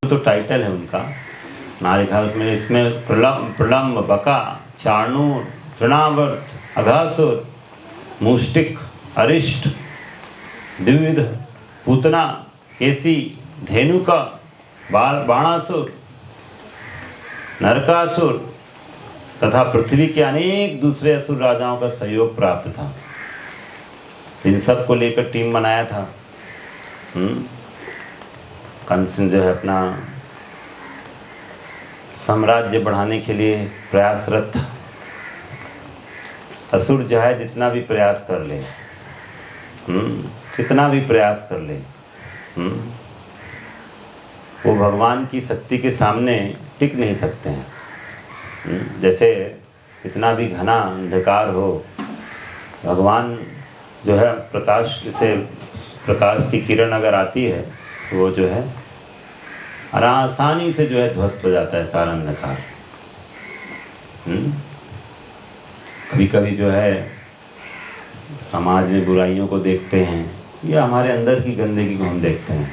तो टाइटल है उनका ना लिखा उसमें, इसमें प्रलम्ब बका चाणूर तृणावर्त अघासुर मुष्टिक अरिष्ट द्विविध पूतना केसी धेनुका बाणासुर नरकासुर तथा पृथ्वी के अनेक दूसरे असुर राजाओं का सहयोग प्राप्त था। इन सब को लेकर टीम बनाया था। कंस जो है अपना साम्राज्य बढ़ाने के लिए प्रयासरत था। असुर जो है जितना भी प्रयास कर ले, कितना भी प्रयास कर ले, वो भगवान की शक्ति के सामने टिक नहीं सकते हैं। जैसे इतना भी घना अंधकार हो, भगवान जो है प्रकाश, जैसे प्रकाश की किरण अगर आती है तो वो जो है आसानी से जो है ध्वस्त हो जाता है सारा अंधकार। कभी कभी जो है समाज में बुराइयों को देखते हैं या हमारे अंदर की गंदगी को हम देखते हैं,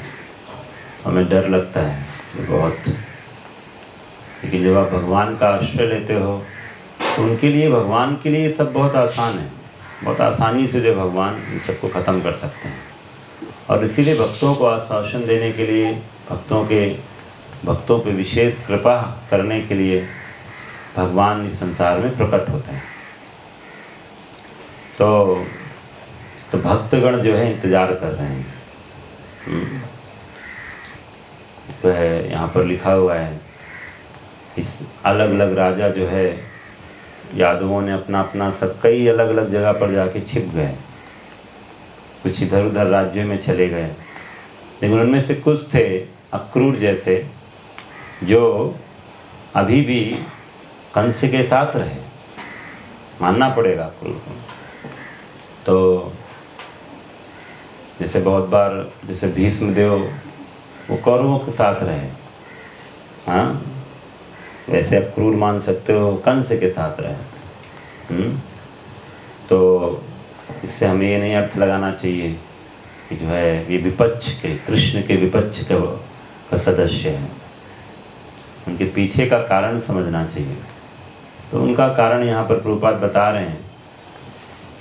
हमें डर लगता है ये बहुत। लेकिन जब आप भगवान का आश्रय लेते हो तो उनके लिए, भगवान के लिए सब बहुत आसान है। बहुत आसानी से जो भगवान इन सबको ख़त्म कर सकते हैं। और इसीलिए भक्तों को आश्वासन देने के लिए, भक्तों पे विशेष कृपा करने के लिए भगवान इस संसार में प्रकट होते हैं। तो भक्तगण जो है इंतज़ार कर रहे हैं। तो है यहाँ पर लिखा हुआ है, इस अलग अलग राजा जो है, यादवों ने अपना अपना सब कई अलग अलग जगह पर जाके छिप गए। कुछ इधर उधर राज्यों में चले गए, लेकिन उनमें से कुछ थे अक्रूर जैसे, जो अभी भी कंस के साथ रहे। मानना पड़ेगा अक्रूर को। तो जैसे बहुत बार, जैसे भीष्मदेव वो कौरवों के साथ रहे, हाँ, वैसे अक्रूर मान सकते हो कंस के साथ रहे। तो इससे हमें ये नहीं अर्थ लगाना चाहिए कि जो है ये विपक्ष के, कृष्ण के विपक्ष का सदस्य है। उनके पीछे का कारण समझना चाहिए। तो उनका कारण यहाँ पर प्रभुपाद बता रहे हैं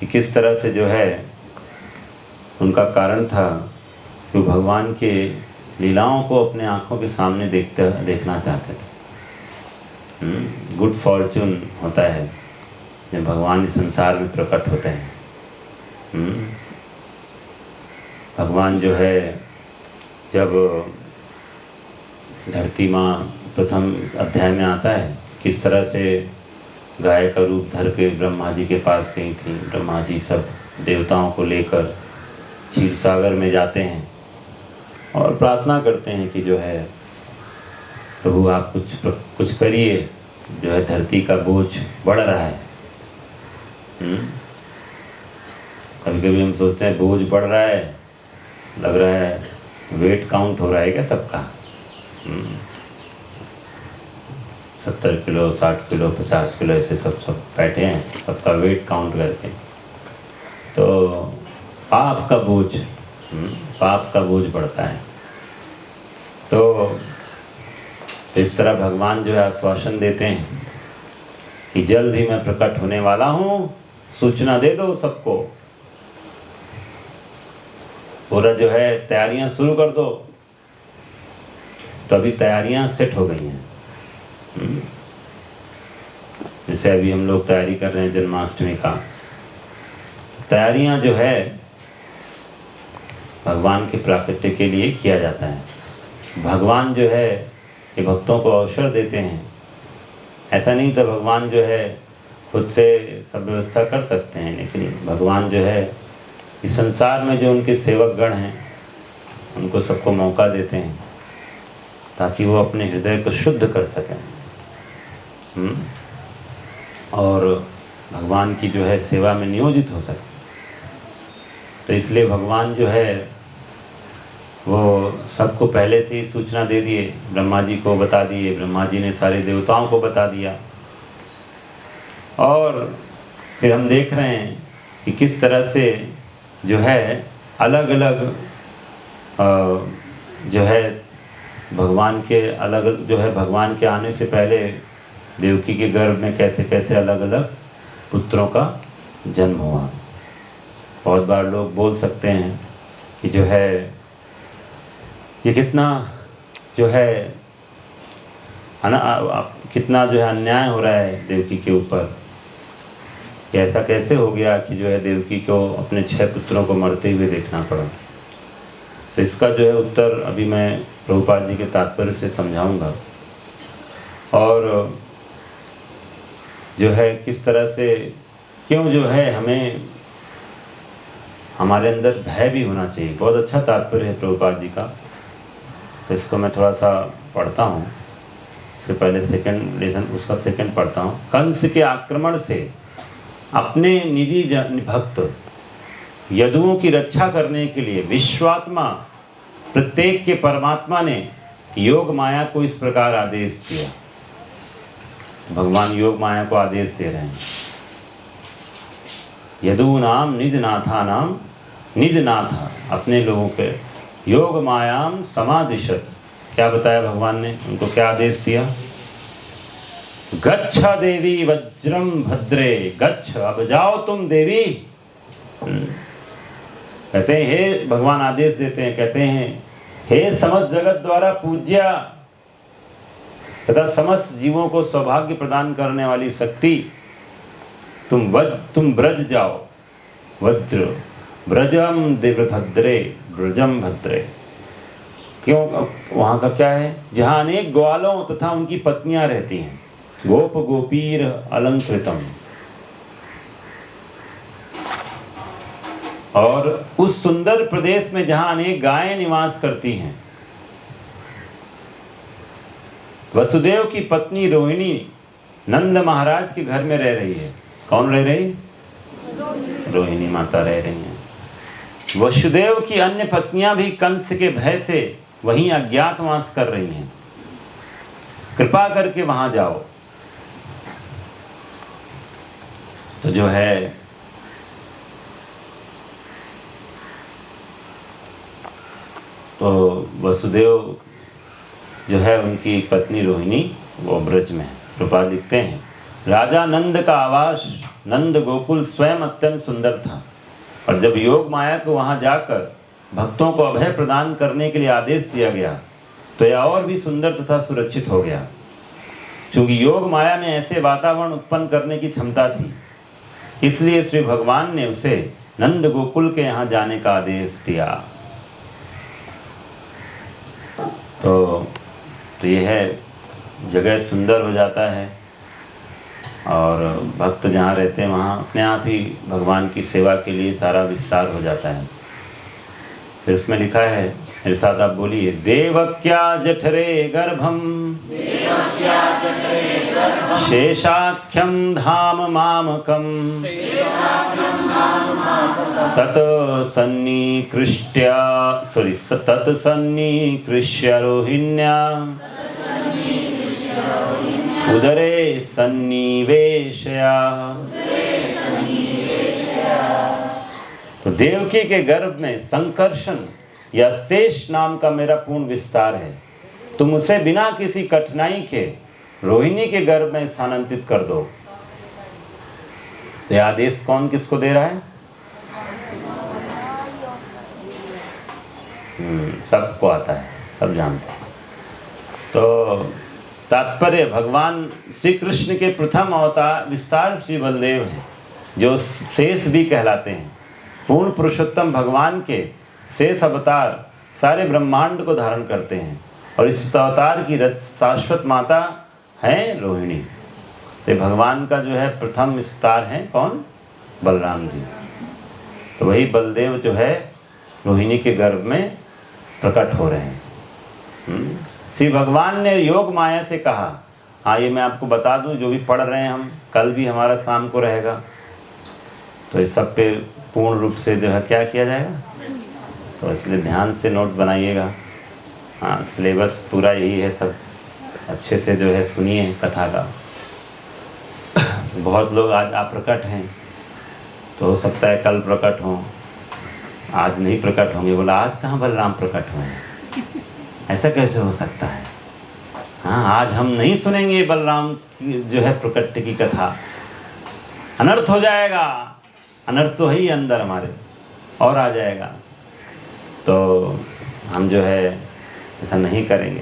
कि किस तरह से जो है उनका कारण था कि वो भगवान के लीलाओं को अपने आँखों के सामने देखना चाहते थे। गुड फॉर्चून होता है जब भगवान इस संसार में प्रकट होते हैं। भगवान जो है जब धरती माँ प्रथम अध्याय में आता है, किस तरह से गाय का रूप धर के ब्रह्मा जी के पास गई थी। ब्रह्मा जी सब देवताओं को लेकर क्षीर सागर में जाते हैं और प्रार्थना करते हैं कि जो है प्रभु आप कुछ करिए, जो है धरती का बोझ बढ़ रहा है। कभी कभी हम सोचते हैं बोझ बढ़ रहा है, लग रहा है वेट काउंट हो रहा है क्या सबका। 70 किलो 60 किलो 50 किलो ऐसे सब बैठे हैं, सबका वेट काउंट करके। तो पाप का बोझ बढ़ता है। तो इस तरह भगवान जो है आश्वासन देते हैं कि जल्द ही मैं प्रकट होने वाला हूँ, सूचना दे दो सबको। पूरा जो है तैयारियां शुरू कर दो। तो अभी तैयारियां सेट हो गई हैं। जैसे अभी हम लोग तैयारी कर रहे हैं जन्माष्टमी का। तैयारियां जो है भगवान के प्राकट्य के लिए किया जाता है। भगवान जो है ये भक्तों को अवसर देते हैं। ऐसा नहीं तो भगवान जो है खुद से सब व्यवस्था कर सकते हैं, लेकिन भगवान जो है इस संसार में जो उनके सेवक गण हैं उनको सबको मौका देते हैं ताकि वो अपने हृदय को शुद्ध कर सकें और भगवान की जो है सेवा में नियोजित हो सकें। तो इसलिए भगवान जो है वो सबको पहले से ही सूचना दे दिए। ब्रह्मा जी को बता दिए, ब्रह्मा जी ने सारे देवताओं को बता दिया। और फिर हम देख रहे हैं कि किस तरह से जो है अलग अलग जो है भगवान के अलग जो है, भगवान के आने से पहले देवकी के गर्भ में कैसे कैसे अलग अलग पुत्रों का जन्म हुआ। बहुत बार लोग बोल सकते हैं कि जो है ये कितना जो है कितना जो है अन्याय हो रहा है देवकी के ऊपर, कि ऐसा कैसे हो गया कि जो है देवकी को अपने 6 पुत्रों को मरते हुए देखना पड़ा। तो इसका जो है उत्तर अभी मैं प्रभुपाद जी के तात्पर्य से समझाऊंगा, और जो है किस तरह से क्यों जो है हमें हमारे अंदर भय भी होना चाहिए। बहुत अच्छा तात्पर्य है प्रभुपाद जी का, तो इसको मैं थोड़ा सा पढ़ता हूँ। इससे पहले सेकंड लेसन उसका सेकंड पढ़ता हूँ। कंस के आक्रमण से अपने निजी भक्त यदुओं की रक्षा करने के लिए विश्वात्मा प्रत्येक के परमात्मा ने योग माया को इस प्रकार आदेश दिया। भगवान योग माया को आदेश दे रहे हैं, यदूनाम निज नाथा नाम, निज नाथा अपने लोगों के, योग मायाम समादिशत। क्या बताया भगवान ने, उनको क्या आदेश दिया? गच्छ देवी वज्रम भद्रे, गच्छ अब जाओ तुम देवी। कहते हैं हे भगवान आदेश देते हैं, कहते हैं हे समस्त जगत द्वारा पूज्या तथा समस्त जीवों को सौभाग्य प्रदान करने वाली शक्ति, तुम ब्रज जाओ। वज्र ब्रजम देवभद्रे, ब्रजम भद्रे। क्यों वहाँ का क्या है? जहाँ अनेक ग्वालों तथा उनकी पत्नियां रहती हैं, गोप गोपीर अलंकृतम। और उस सुंदर प्रदेश में जहाँ अनेक गायें निवास करती हैं। वसुदेव की पत्नी रोहिणी नंद महाराज के घर में रह रही है। कौन रह रही? रोहिणी माता रह रही हैं। वसुदेव की अन्य पत्नियां भी कंस के भय से वहीं अज्ञातवास कर रही हैं। कृपा करके वहां जाओ। तो जो है तो वसुदेव जो है उनकी पत्नी रोहिणी वो ब्रज में है। कृपा लिखते हैं राजा नंद का आवास नंद गोकुल स्वयं अत्यंत सुंदर था, और जब योग माया को वहां जाकर भक्तों को अभय प्रदान करने के लिए आदेश दिया गया तो यह और भी सुंदर तथा सुरक्षित हो गया, क्योंकि योग माया में ऐसे वातावरण उत्पन्न करने की क्षमता थी। इसलिए श्री भगवान ने उसे नंद गोकुल के यहाँ जाने का आदेश दिया। तो यह है जगह सुंदर हो जाता है, और भक्त जहाँ रहते हैं वहाँ अपने आप ही भगवान की सेवा के लिए सारा विस्तार हो जाता है। फिर इसमें लिखा है, मेरे साथ आप बोलिए, देवक्या जठरे गर्भम शेषाख्यम धाम मामकम तत सन्निकृष्य रोहिण्या उदरे सन्निवेशया। तो देवकी के गर्भ में संकर्षण या शेष नाम का मेरा पूर्ण विस्तार है। तुम उसे बिना किसी कठिनाई के रोहिणी के गर्भ में स्थानांतरित कर दो। तो यह आदेश कौन किसको दे रहा है? सबको आता है, सब जानते हैं। तो तात्पर्य, भगवान श्री कृष्ण के प्रथम अवतार विस्तार श्री बलदेव हैं, जो शेष भी कहलाते हैं। पूर्ण पुरुषोत्तम भगवान के शेष अवतार सारे ब्रह्मांड को धारण करते हैं, और इस अवतार की शाश्वत माता हैं रोहिणी। तो भगवान का जो है प्रथम विस्तार है कौन? बलराम जी। तो वही बलदेव जो है रोहिणी के गर्भ में प्रकट हो रहे हैं। श्री भगवान ने योग माया से कहा, हाँ ये मैं आपको बता दूं, जो भी पढ़ रहे हैं हम, कल भी हमारा शाम को रहेगा, तो इस सब पे पूर्ण रूप से जो है क्या किया जाएगा, तो इसलिए ध्यान से नोट बनाइएगा। हाँ, सिलेबस पूरा यही है, सब अच्छे से जो है सुनिए कथा का। बहुत लोग आज आप प्रकट हैं, तो हो सकता है कल प्रकट हों, आज नहीं प्रकट होंगे। बोला आज कहाँ बलराम प्रकट हुए हैं? ऐसा कैसे हो सकता है? हाँ, आज हम नहीं सुनेंगे बलराम की जो है प्रकट की कथा, अनर्थ हो जाएगा। अनर्थ तो है ही अंदर हमारे, और आ जाएगा। तो हम जो है ऐसा नहीं करेंगे।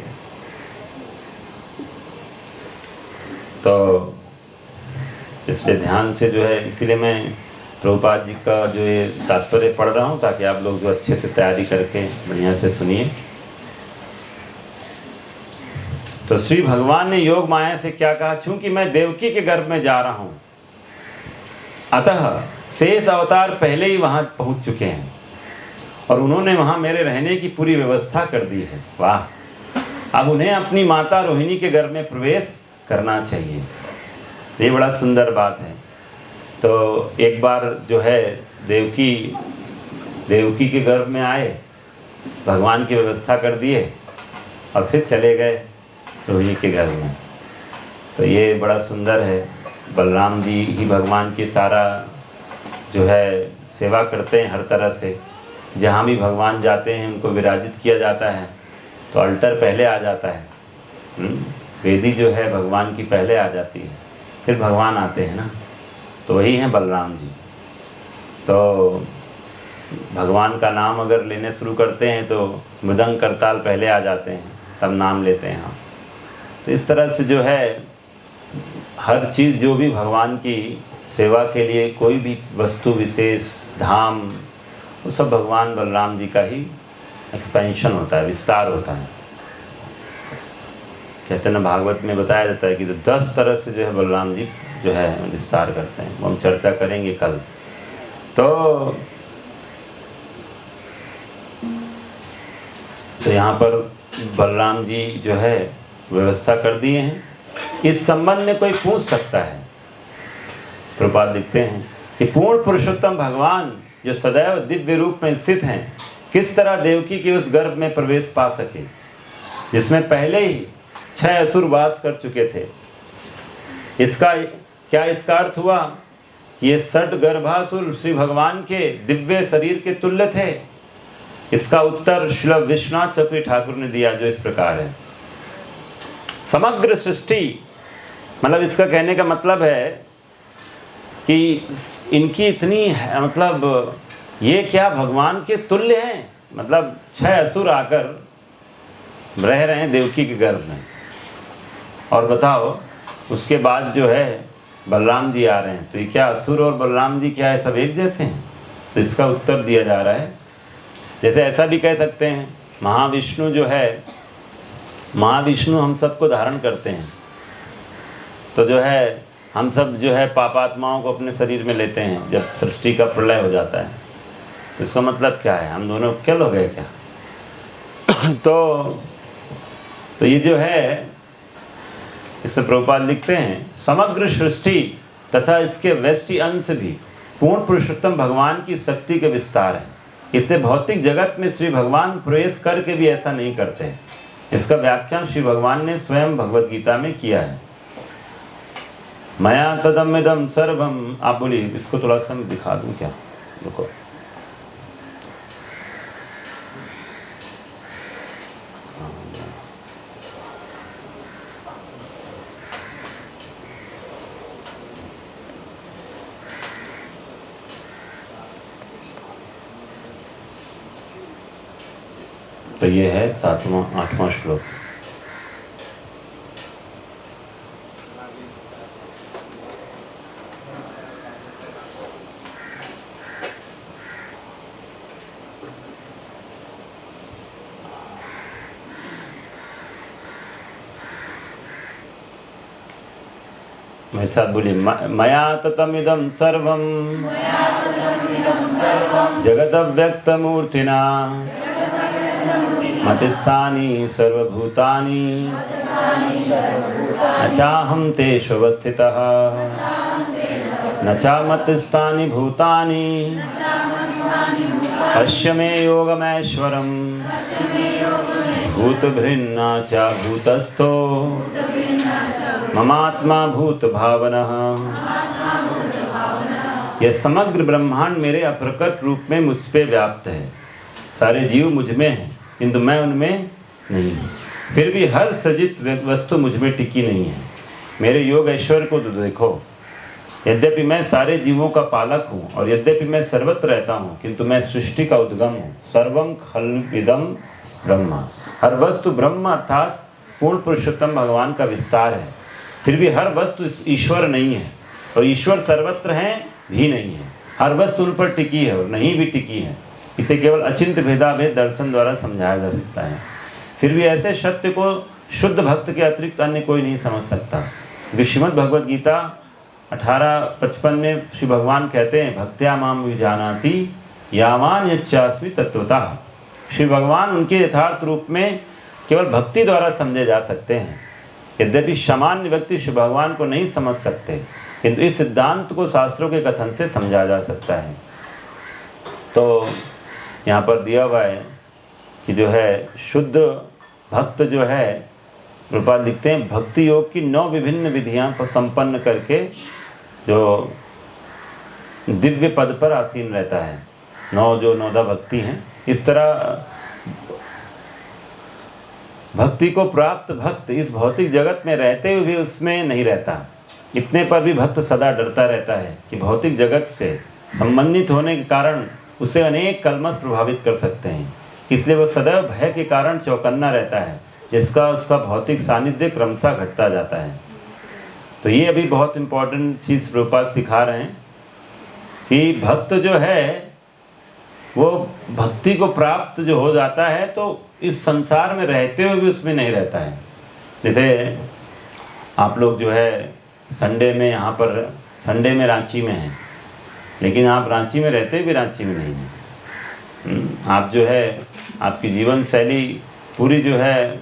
तो इसलिए ध्यान से जो है, इसीलिए मैं प्रभुपाद जी का जो ये तात्पर्य पढ़ रहा हूँ, ताकि आप लोग जो अच्छे से तैयारी करके बढ़िया से सुनिए। तो श्री भगवान ने योग माया से क्या कहा? चूंकि मैं देवकी के गर्भ में जा रहा हूँ, अतः शेष अवतार पहले ही वहाँ पहुँच चुके हैं और उन्होंने वहाँ मेरे रहने की पूरी व्यवस्था कर दी है। वाह! अब उन्हें अपनी माता रोहिणी के घर में प्रवेश करना चाहिए। ये बड़ा सुंदर बात है। तो एक बार जो है देवकी के गर्भ में आए, भगवान की व्यवस्था कर दिए और फिर चले गए रोहिणी के घर में। तो ये बड़ा सुंदर है। बलराम जी ही भगवान की सारा जो है सेवा करते हैं हर तरह से। जहाँ भी भगवान जाते हैं उनको विराजित किया जाता है, तो अल्टर पहले आ जाता है। वेदी जो है भगवान की पहले आ जाती है, फिर भगवान आते हैं ना। तो वही हैं बलराम जी। तो भगवान का नाम अगर लेने शुरू करते हैं तो मृदंग करताल पहले आ जाते हैं, तब नाम लेते हैं हम। तो इस तरह से जो है हर चीज़ जो भी भगवान की सेवा के लिए, कोई भी वस्तु विशेष, धाम, वो सब भगवान बलराम जी का ही एक्सपेंशन होता है, विस्तार होता है। चैतन्य भागवत में बताया जाता है कि तो 10 तरह से जो है बलराम जी जो है विस्तार करते हैं। वो हम चर्चा करेंगे कल। तो यहाँ पर बलराम जी जो है व्यवस्था कर दिए हैं। इस संबंध में कोई पूछ सकता है, प्रभुपाद लिखते हैं कि पूर्ण पुरुषोत्तम भगवान जो सदैव दिव्य रूप में स्थित हैं, किस तरह देवकी के उस गर्भ में प्रवेश पा सके जिसमें पहले ही 6 असुर वास कर चुके थे। इसका अर्थ हुआ कि ये 60 गर्भासुर श्री भगवान के दिव्य शरीर के तुल्य थे? इसका उत्तर श्री विश्वनाथ चक्रवर्ती ठाकुर ने दिया, जो इस प्रकार है। समग्र सृष्टि, मतलब इसका कहने का मतलब है कि इनकी इतनी मतलब ये क्या भगवान के तुल्य हैं? मतलब 6 असुर आकर रह रहे हैं देवकी के गर्भ में, और बताओ उसके बाद जो है बलराम जी आ रहे हैं। तो ये क्या असुर और बलराम जी क्या है, सब एक जैसे हैं? तो इसका उत्तर दिया जा रहा है। जैसे ऐसा भी कह सकते हैं, महाविष्णु जो है, महाविष्णु हम सबको धारण करते हैं। तो जो है हम सब जो है पापात्माओं को अपने शरीर में लेते हैं जब सृष्टि का प्रलय हो जाता है। तो इसका मतलब क्या है? हम दोनों क्या लोग हैं क्या? तो ये जो है, इससे प्रभुपाद लिखते हैं, समग्र सृष्टि तथा इसके व्यष्टि अंश भी पूर्ण पुरुषोत्तम भगवान की शक्ति के विस्तार है। इससे भौतिक जगत में श्री भगवान प्रवेश करके भी ऐसा नहीं करते। इसका व्याख्यान श्री भगवान ने स्वयं भगवद गीता में किया है। मया तदमिदं सर्वम। आप बोलिए, इसको थोड़ा सा दिखा दूं क्या? देखो, तो ये है 7वां 8वां श्लोक। मेरे साथ बोलिए, मया ततमिदं सर्वं जगदव्यक्तमूर्तिना मतिस्थानि सर्वभूतानि न चाहं तेषु अवस्थितः न च मतिस्थानि भूतानि पश्य मे योगमैश्वरम् भूतभृन्न च भूतस्थो ममात्मा भूत भावनः। यह समग्र ब्रह्मांड मेरे अप्रकट रूप में मुझ पे व्याप्त है। सारे जीव मुझ में हैं, किंतु मैं उनमें नहीं है। फिर भी हर सृजित वस्तु मुझ में टिकी नहीं है। मेरे योग ऐश्वर्य को तो देखो। यद्यपि मैं सारे जीवों का पालक हूँ और यद्यपि मैं सर्वत्र रहता हूँ, किंतु मैं सृष्टि का उद्गम हूँ। सर्वं खल्विदं ब्रह्म। हर वस्तु ब्रह्म अर्थात पूर्ण पुरुषोत्तम भगवान का विस्तार है। फिर भी हर वस्तु ईश्वर नहीं है, और ईश्वर सर्वत्र हैं भी नहीं है। हर वस्तु उन पर टिकी है और नहीं भी टिकी है। इसे केवल अचिंत्य भेदाभेद दर्शन द्वारा समझाया जा सकता है। फिर भी ऐसे सत्य को शुद्ध भक्त के अतिरिक्त अन्य कोई नहीं समझ सकता। श्रीमद् भगवद गीता 18:55 में श्री भगवान कहते हैं, भक्त्या माम विजानाति यावान यच्चास्मि तत्वतः। श्री भगवान उनके यथार्थ रूप में केवल भक्ति द्वारा समझे जा सकते हैं। यद्यपि सामान्य व्यक्ति श्री भगवान को नहीं समझ सकते, किंतु इस सिद्धांत को शास्त्रों के कथन से समझा जा सकता है। तो यहाँ पर दिया हुआ है कि जो है शुद्ध भक्त जो है, रूपाल लिखते हैं, भक्ति योग की 9 विभिन्न विधियां पर संपन्न करके जो दिव्य पद पर आसीन रहता है। 9 भक्ति हैं। इस तरह भक्ति को प्राप्त भक्त इस भौतिक जगत में रहते हुए भी उसमें नहीं रहता। इतने पर भी भक्त सदा डरता रहता है कि भौतिक जगत से संबंधित होने के कारण उसे अनेक कलमश प्रभावित कर सकते हैं। इसलिए वह सदैव भय के कारण चौकन्ना रहता है, जिसका उसका भौतिक सानिध्य क्रमशः घटता जाता है। तो ये अभी बहुत इम्पोर्टेंट चीज़ प्रभुपाद सिखा रहे हैं कि भक्त जो है वो भक्ति को प्राप्त जो हो जाता है तो इस संसार में रहते हुए भी उसमें नहीं रहता है। जैसे आप लोग जो है संडे में यहाँ पर, संडे में रांची में हैं, लेकिन आप रांची में रहते भी रांची में नहीं हैं। आप जो है आपकी जीवन शैली पूरी जो है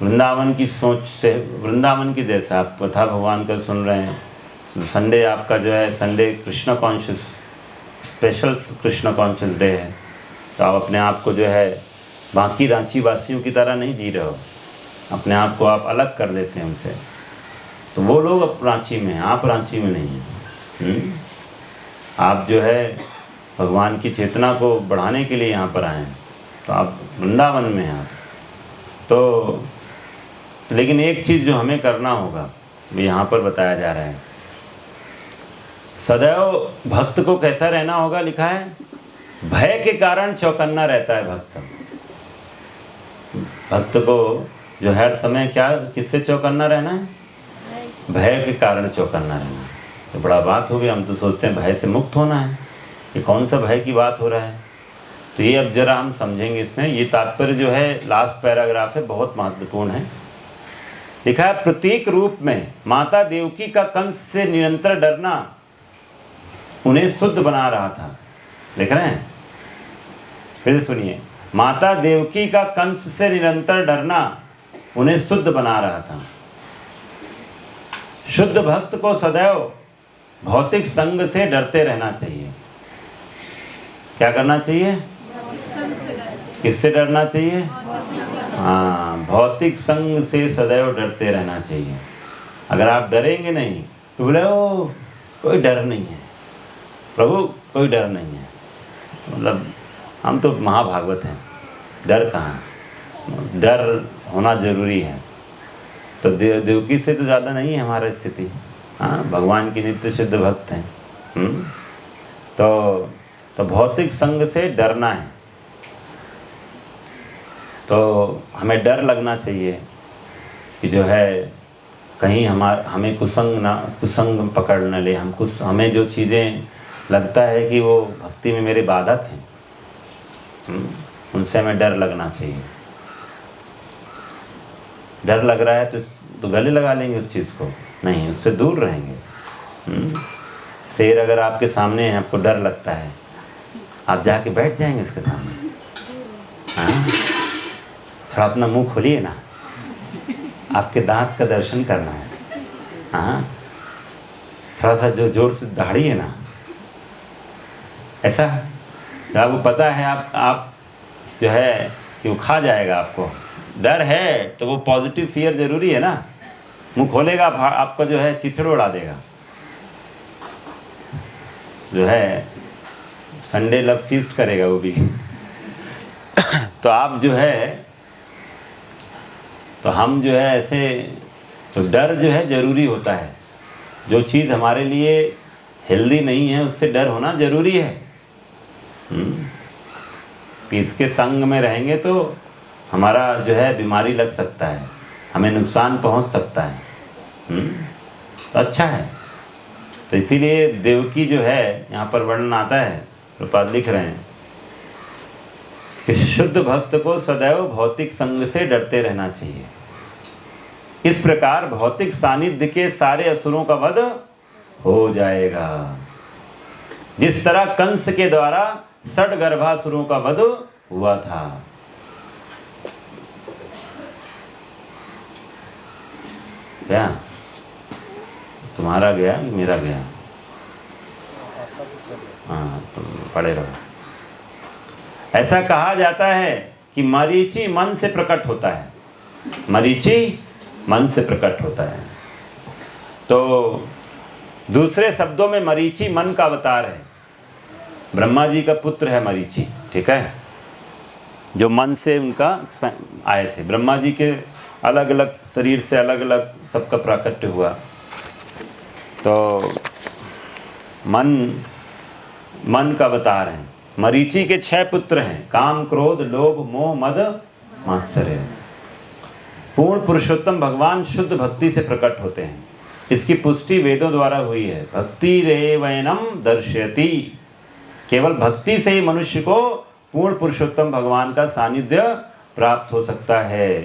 वृंदावन की सोच से, वृंदावन की जैसा आप कथा भगवान का सुन रहे हैं। संडे आपका जो है Sunday Krishna conscious, special Krishna conscious day है। तो आप अपने आप को जो है बाकी रांची वासियों की तरह नहीं जी रहे हो, अपने आप को आप अलग कर देते हैं उनसे। तो वो लोग अब रांची में हैं, आप रांची में नहीं हैं। आप जो है भगवान की चेतना को बढ़ाने के लिए यहाँ पर आए हैं, तो आप वृंदावन में हैं। तो लेकिन एक चीज़ जो हमें करना होगा वो यहाँ पर बताया जा रहा है। सदैव भक्त को कैसा रहना होगा, लिखा है, भय के कारण चौकन्ना रहता है भक्त। भक्त को जो हर समय क्या, किससे चौकन्ना रहना है? भय के कारण चौकन्ना रहना। तो बड़ा बात हो गई, हम तो सोचते हैं भय से मुक्त होना है। ये कौन सा भय की बात हो रहा है? तो ये अब जरा हम समझेंगे इसमें। ये तात्पर्य जो है लास्ट पैराग्राफ है, बहुत महत्वपूर्ण है। लिखा है, प्रतीक रूप में माता देवकी का कंस से निरंतर डरना उन्हें शुद्ध बना रहा था। देख रहे हैं? फिर सुनिए, माता देवकी का कंस से निरंतर डरना उन्हें शुद्ध बना रहा था। शुद्ध भक्त को सदैव भौतिक संग से डरते रहना चाहिए। क्या करना चाहिए? किससे डरना चाहिए? हाँ, भौतिक संग से सदैव डरते रहना चाहिए। अगर आप डरेंगे नहीं तो बोले ओ कोई डर नहीं है, प्रभु कोई डर नहीं है, मतलब हम तो महाभागवत हैं, डर कहाँ? डर होना जरूरी है। तो देवकी से तो ज़्यादा नहीं है हमारा स्थिति। हाँ, भगवान की नित्य शुद्ध भक्त हैं। तो भौतिक संग से डरना है। तो हमें डर लगना चाहिए कि जो है कहीं हमें कुसंग पकड़ न ले। हमें जो चीज़ें लगता है कि वो भक्ति में मेरे बाधक हैं, उनसे हमें डर लगना चाहिए। डर लग रहा है तो गले लगा लेंगे उस चीज़ को? नहीं, उससे दूर रहेंगे। शेर अगर आपके सामने है, आपको डर लगता है, आप जाके बैठ जाएंगे उसके सामने? हाँ, थोड़ा अपना मुंह खोलिए ना, आपके दांत का दर्शन करना है। हाँ, थोड़ा सा जो जोर से दहाड़िए ना, ऐसा आपको पता है आप जो है कि वो खा जाएगा आपको। डर है तो वो पॉजिटिव फियर जरूरी है ना। मुंह खोलेगा आपका जो है चिथड़े उड़ा देगा। जो है संडे लव फीस्ट करेगा वो भी। तो आप जो है तो हम जो है ऐसे, तो डर जो है ज़रूरी होता है। जो चीज़ हमारे लिए हेल्दी नहीं है उससे डर होना ज़रूरी है। कि इसके संग में रहेंगे तो हमारा जो है बीमारी लग सकता है, हमें नुकसान पहुंच सकता है। तो अच्छा है। तो इसीलिए देवकी जो है यहाँ पर वर्णन आता है, प्रपाद लिख रहे हैं कि शुद्ध भक्त को सदैव भौतिक संग से डरते रहना चाहिए। इस प्रकार भौतिक सानिध्य के सारे असुरों का वध हो जाएगा। जिस तरह कंस के द्वारा षड्गर्भासुरों का वध हुआ था। क्या तुम्हारा गया कि मेरा गया? हाँ, तुम पढ़े रहो। ऐसा कहा जाता है कि मरीचि मन से प्रकट होता है। मरीचि मन से प्रकट होता है। तो दूसरे शब्दों में मरीचि मन का अवतार है। ब्रह्मा जी का पुत्र है मरीचि, ठीक है, जो मन से उनका आए थे। ब्रह्मा जी के अलग अलग शरीर से अलग अलग सबका प्राकट्य हुआ। तो मन का अवतार है। मरीचि के 6 पुत्र हैं, काम, क्रोध, लोभ, मोह, मद, मात्सर्य। पूर्ण पुरुषोत्तम भगवान शुद्ध भक्ति से प्रकट होते हैं। इसकी पुष्टि वेदों द्वारा हुई है। भक्ति रेवैनम दर्शयति। केवल भक्ति से ही मनुष्य को पूर्ण पुरुषोत्तम भगवान का सानिध्य प्राप्त हो सकता है।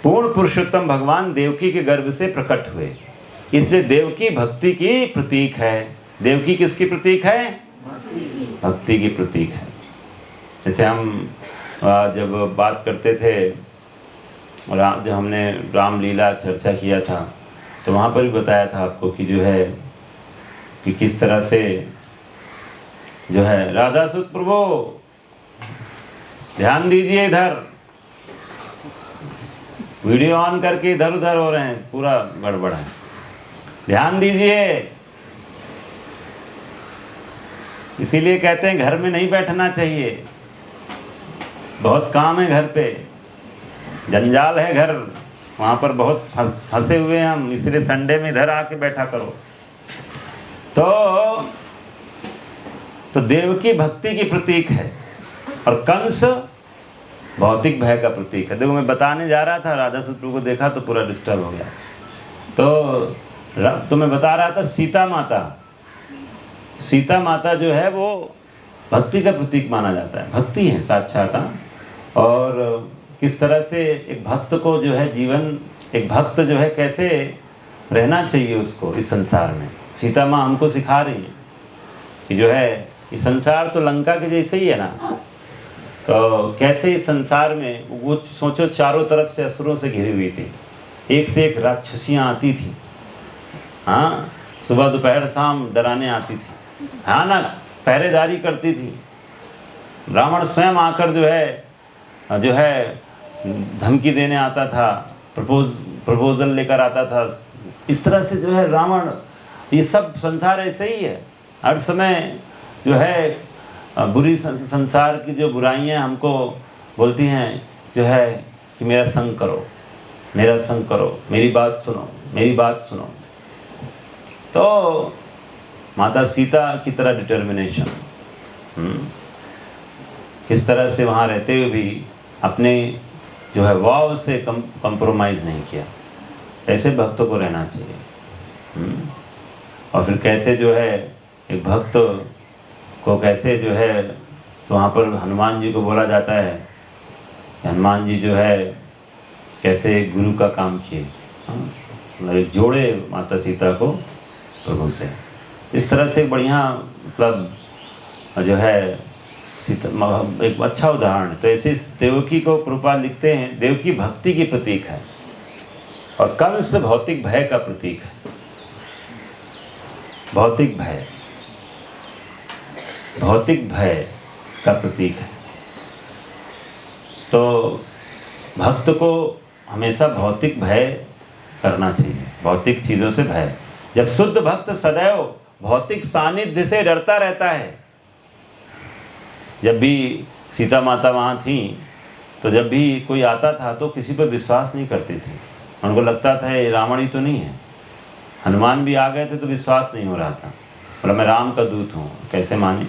पूर्ण पुरुषोत्तम भगवान देवकी के गर्भ से प्रकट हुए, इसलिए देवकी भक्ति की प्रतीक है। देवकी किसकी प्रतीक है? भक्ति की प्रतीक है। जैसे हम जब बात करते थे, जब हमने रामलीला चर्चा किया था, तो वहाँ पर भी बताया था आपको कि जो है कि किस तरह से जो है राधा सुत प्रभु ध्यान दीजिए, इधर वीडियो ऑन करके इधर उधर हो रहे हैं, पूरा गड़बड़ है, ध्यान दीजिए। इसीलिए कहते हैं घर में नहीं बैठना चाहिए, बहुत काम है घर पे, जंजाल है घर, वहाँ पर बहुत फंसे हुए हैं हम, इसलिए संडे में इधर आके बैठा करो। तो देवकी भक्ति की प्रतीक है और कंस भौतिक भय का प्रतीक है। देखो मैं बताने जा रहा था, राधा सूत्र को देखा तो पूरा डिस्टर्ब हो गया। तो मैं बता रहा था सीता माता जो है वो भक्ति का प्रतीक माना जाता है, भक्ति है साक्षात। और किस तरह से एक भक्त को जो है जीवन, एक भक्त जो है कैसे रहना चाहिए उसको इस संसार में, सीता माँ हमको सिखा रही है कि जो है ये संसार तो लंका के जैसे ही है ना। तो कैसे इस संसार में वो सोचो चारों तरफ से असुरों से घिरी हुई थी, एक से एक राक्षसियाँ आती थी, हाँ, सुबह दोपहर शाम डराने आती थी, हाँ ना, पहरेदारी करती थी। रावण स्वयं आकर जो है धमकी देने आता था, प्रपोजल लेकर आता था। इस तरह से जो है रावण, ये सब संसार ऐसे ही है। हर समय जो है बुरी संसार की जो बुराइयां हमको बोलती हैं जो है कि मेरा संग करो, मेरा संग करो, मेरी बात सुनो, मेरी बात सुनो। तो माता सीता की तरह डिटर्मिनेशन, किस तरह से वहाँ रहते हुए भी अपने जो है वाव से कंप्रोमाइज़ नहीं किया। ऐसे भक्तों को रहना चाहिए। और फिर कैसे जो है एक भक्त को कैसे जो है, तो वहाँ पर हनुमान जी को बोला जाता है, हनुमान जी जो है कैसे गुरु का काम किए, मतलब जोड़े माता सीता को प्रभु से। इस तरह से बढ़िया, मतलब जो है एक अच्छा उदाहरण है। तो ऐसे देवकी को प्रभुपाद लिखते हैं, देवकी भक्ति की प्रतीक है और कंस भौतिक भय का प्रतीक है। भौतिक भय का प्रतीक है। तो भक्त को हमेशा भौतिक भय करना चाहिए, भौतिक चीज़ों से भय। जब शुद्ध भक्त सदैव भौतिक सानिध्य से डरता रहता है। जब भी सीता माता वहाँ थी तो जब भी कोई आता था तो किसी पर विश्वास नहीं करते थे, उनको लगता था ये रावण ही तो नहीं है। हनुमान भी आ गए थे तो विश्वास नहीं हो रहा था, बोला मैं राम का दूत हूँ, कैसे माने,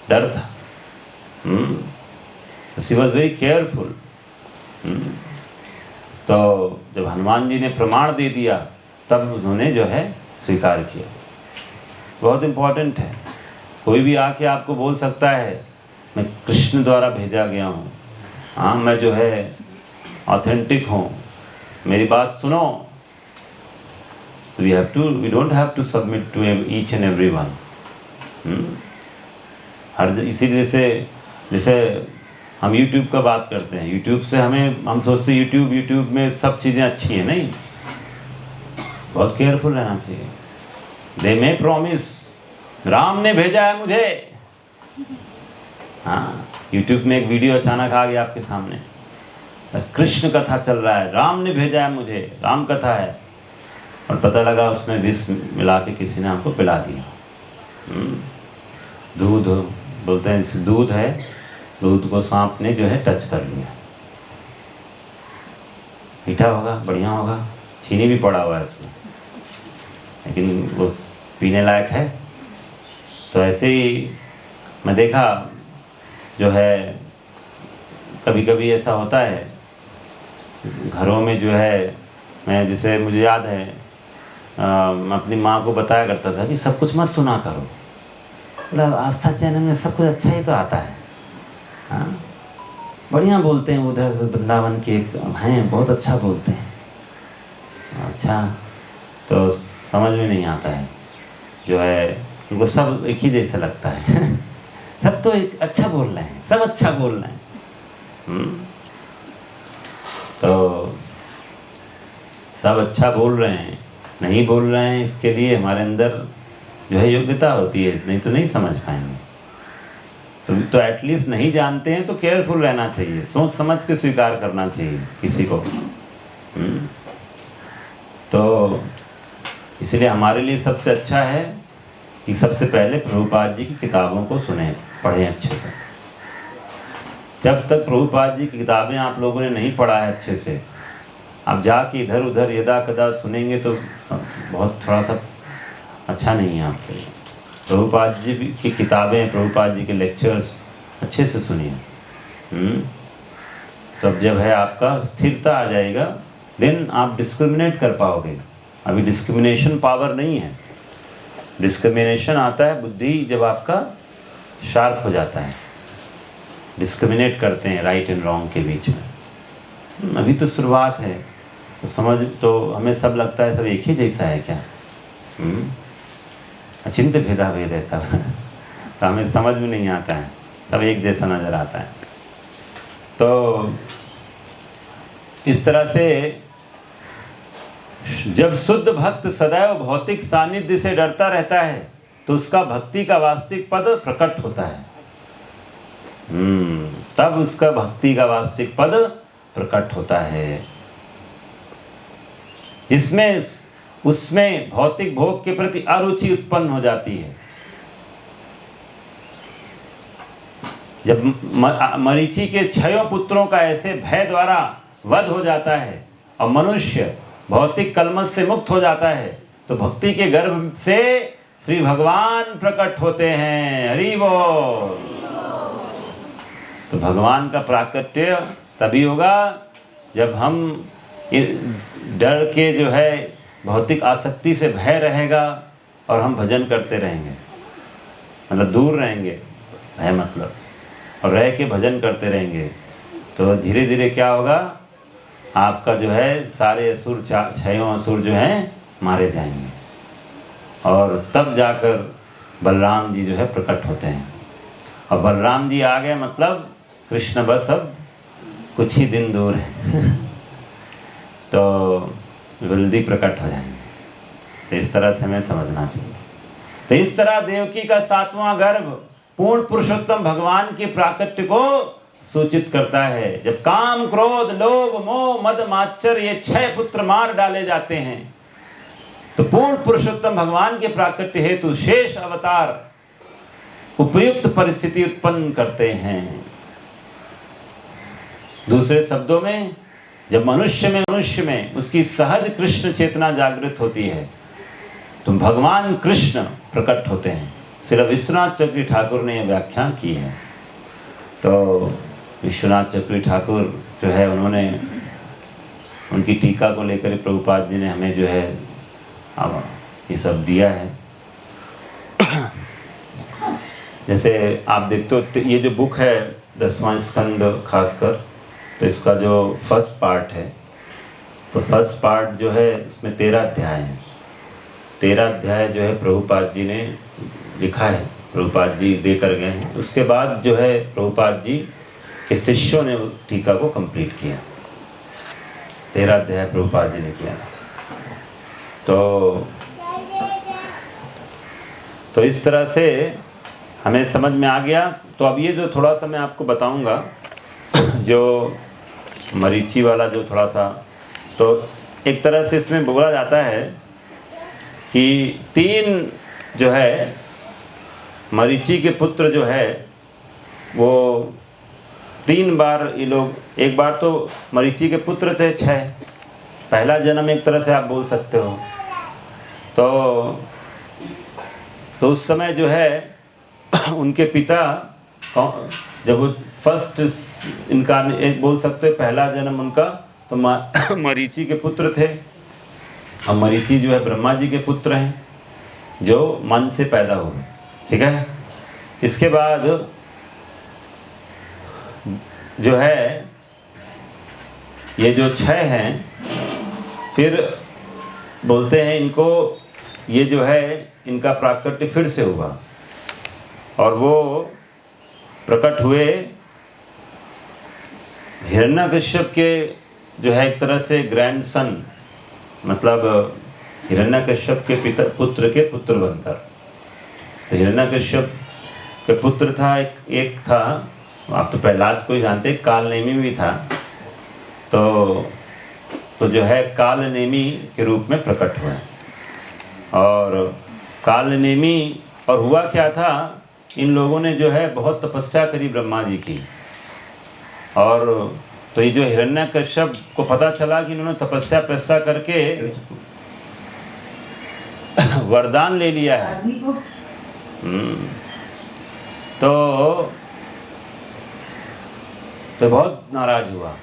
डर था। तो शी वॉज वेरी केयरफुल। तो जब हनुमान जी ने प्रमाण दे दिया तब उन्होंने जो है स्वीकार किया। बहुत इम्पोर्टेंट है। कोई भी आके आपको बोल सकता है मैं कृष्ण द्वारा भेजा गया हूँ, हाँ मैं जो है ऑथेंटिक हूँ, मेरी बात सुनो। we don't have to submit to each and every one। इसीलिए से जैसे हम YouTube का बात करते हैं, YouTube से हम सोचते हैं YouTube में सब चीज़ें अच्छी हैं, नहीं, बहुत केयरफुल रहना चाहिए। दे मे प्रॉमिस राम ने भेजा है मुझे, हाँ YouTube में एक वीडियो अचानक आ गया आपके सामने, कृष्ण कथा चल रहा है, राम ने भेजा है मुझे, राम कथा है, और पता लगा उसमें विष मिला के किसी ने आपको पिला दिया। दूध बोलते हैं, दूध है, दूध को सांप ने जो है टच कर लिया, मीठा होगा, बढ़िया होगा, चीनी भी पड़ा हुआ है इसमें, लेकिन वो पीने लायक है। तो ऐसे ही मैं देखा जो है, कभी कभी ऐसा होता है घरों में जो है, मैं जैसे मुझे याद है मैं अपनी माँ को बताया करता था कि सब कुछ मत सुना करो, मतलब आस्था चैनल में सब कुछ अच्छा ही तो आता है, हाँ बढ़िया बोलते हैं, उधर वृंदावन के हैं बहुत अच्छा बोलते हैं, अच्छा तो समझ में नहीं आता है, जो है उनको सब एक ही जैसा लगता है सब तो एक अच्छा बोल रहे हैं, सब अच्छा बोल रहे हैं। तो सब अच्छा बोल रहे हैं, नहीं बोल रहे हैं, इसके लिए हमारे अंदर जो है योग्यता होती है, नहीं तो नहीं समझ पाएंगे। तो एटलीस्ट नहीं जानते हैं तो केयरफुल रहना चाहिए, सोच समझ के स्वीकार करना चाहिए किसी को। तो इसलिए हमारे लिए सबसे अच्छा है कि सबसे पहले प्रभुपाद जी की किताबों को सुने, पढ़ें अच्छे से। जब तक प्रभुपाद जी की किताबें आप लोगों ने नहीं पढ़ा है अच्छे से, आप जाके इधर उधर यदा कदा सुनेंगे तो बहुत थोड़ा सा अच्छा नहीं है आपके लिए। प्रभुपाद जी की किताबें, प्रभुपाद जी के लेक्चर्स अच्छे से सुनिए। तब जब है आपका स्थिरता आ जाएगा, देन आप डिस्क्रिमिनेट कर पाओगे। अभी डिस्क्रिमिनेशन पावर नहीं है, डिस्क्रिमिनेशन आता है बुद्धि जब आपका शार्प हो जाता है, डिस्क्रिमिनेट करते हैं राइट एंड रॉन्ग के बीच में। अभी तो शुरुआत है, तो समझ तो हमें सब लगता है सब एक ही जैसा है क्या, अचिंत्य भेदा भेद है सब तो हमें समझ में नहीं आता है, सब एक जैसा नज़र आता है। तो इस तरह से जब शुद्ध भक्त सदैव भौतिक सानिध्य से डरता रहता है तो उसका भक्ति का वास्तविक पद प्रकट होता है। तब उसका भक्ति का वास्तविक पद प्रकट होता है, जिसमें उसमें भौतिक भोग के प्रति अरुचि उत्पन्न हो जाती है। जब मरीचि के 6 पुत्रों का ऐसे भय द्वारा वध हो जाता है और मनुष्य भौतिक कलमश से मुक्त हो जाता है, तो भक्ति के गर्भ से श्री भगवान प्रकट होते हैं। हरि बोल। तो भगवान का प्राकट्य तभी होगा जब हम डर के जो है भौतिक आसक्ति से भय रहेगा और हम भजन करते रहेंगे, मतलब दूर रहेंगे, भय मतलब, और रह के भजन करते रहेंगे, तो धीरे धीरे क्या होगा, आपका जो है सारे असुर 6 असुर जो हैं मारे जाएंगे, और तब जाकर बलराम जी जो है प्रकट होते हैं। और बलराम जी आ गए मतलब कृष्ण बस अब कुछ ही दिन दूर है तो जल्दी प्रकट हो जाएंगे। तो इस तरह से हमें समझना चाहिए। तो इस तरह देवकी का 7वां गर्भ पूर्ण पुरुषोत्तम भगवान के प्राकट्य को सूचित करता है। जब काम, क्रोध, लोभ, मोह, मद, मात्सर ये 6 पुत्र मार डाले जाते हैं, तो पूर्ण पुरुषोत्तम भगवान के प्राकट्य हेतु शेष अवतार उपयुक्त परिस्थिति उत्पन्न करते हैं। दूसरे शब्दों में, जब मनुष्य में उसकी सहज कृष्ण चेतना जागृत होती है तो भगवान कृष्ण प्रकट होते हैं। श्री विश्वनाथ चक्रवर्ती ठाकुर ने यह व्याख्या की है। तो विश्वनाथ चक्रवर्ती ठाकुर जो है, उन्होंने उनकी टीका को लेकर प्रभुपाद जी ने हमें जो है ये सब दिया है। जैसे आप देखते हो, ये जो बुक है 10वां स्कंद खासकर, तो इसका जो फर्स्ट पार्ट है, तो फर्स्ट पार्ट जो है इसमें 13 अध्याय हैं। 13 अध्याय जो है प्रभुपाद जी ने लिखा है, प्रभुपाद जी दे कर गए हैं। उसके बाद जो है प्रभुपाद जी के शिष्यों ने उस टीका को कंप्लीट किया। 13 अध्याय प्रभुपाद जी ने किया। तो इस तरह से हमें समझ में आ गया। तो अब ये जो थोड़ा सा मैं आपको बताऊंगा, जो मरीचि वाला जो थोड़ा सा, तो एक तरह से इसमें बोला जाता है कि 3 जो है मरीचि के पुत्र जो है वो 3 बार ये लोग, एक बार तो मरीचि के पुत्र थे 6, पहला जन्म एक तरह से आप बोल सकते हो। तो उस समय जो है उनके पिता, जब वो फर्स्ट इनका एक बोल सकते हो पहला जन्म उनका, तो मरीचि के पुत्र थे। अब मरीचि जो है ब्रह्मा जी के पुत्र हैं, जो मन से पैदा हुए, ठीक है। इसके बाद जो है ये जो 6 हैं, फिर बोलते हैं इनको, ये जो है इनका प्राकट्य फिर से हुआ और वो प्रकट हुए हिरण्यकश्यप के जो है एक तरह से ग्रैंडसन, मतलब हिरण्यकश्यप के पुत्र के पुत्र बनकर। तो हिरण्यकश्यप के पुत्र था, एक था, आप तो प्रहलाद को ही जानते, कालनेमी भी था। तो जो है कालनेमी के रूप में प्रकट हुआ। और कालनेमी, और हुआ क्या था, इन लोगों ने जो है बहुत तपस्या करी ब्रह्मा जी की। और तो ये जो हिरण्यकश्यप को पता चला कि इन्होंने तपस्या करके वरदान ले लिया है, तो बहुत नाराज हुआ।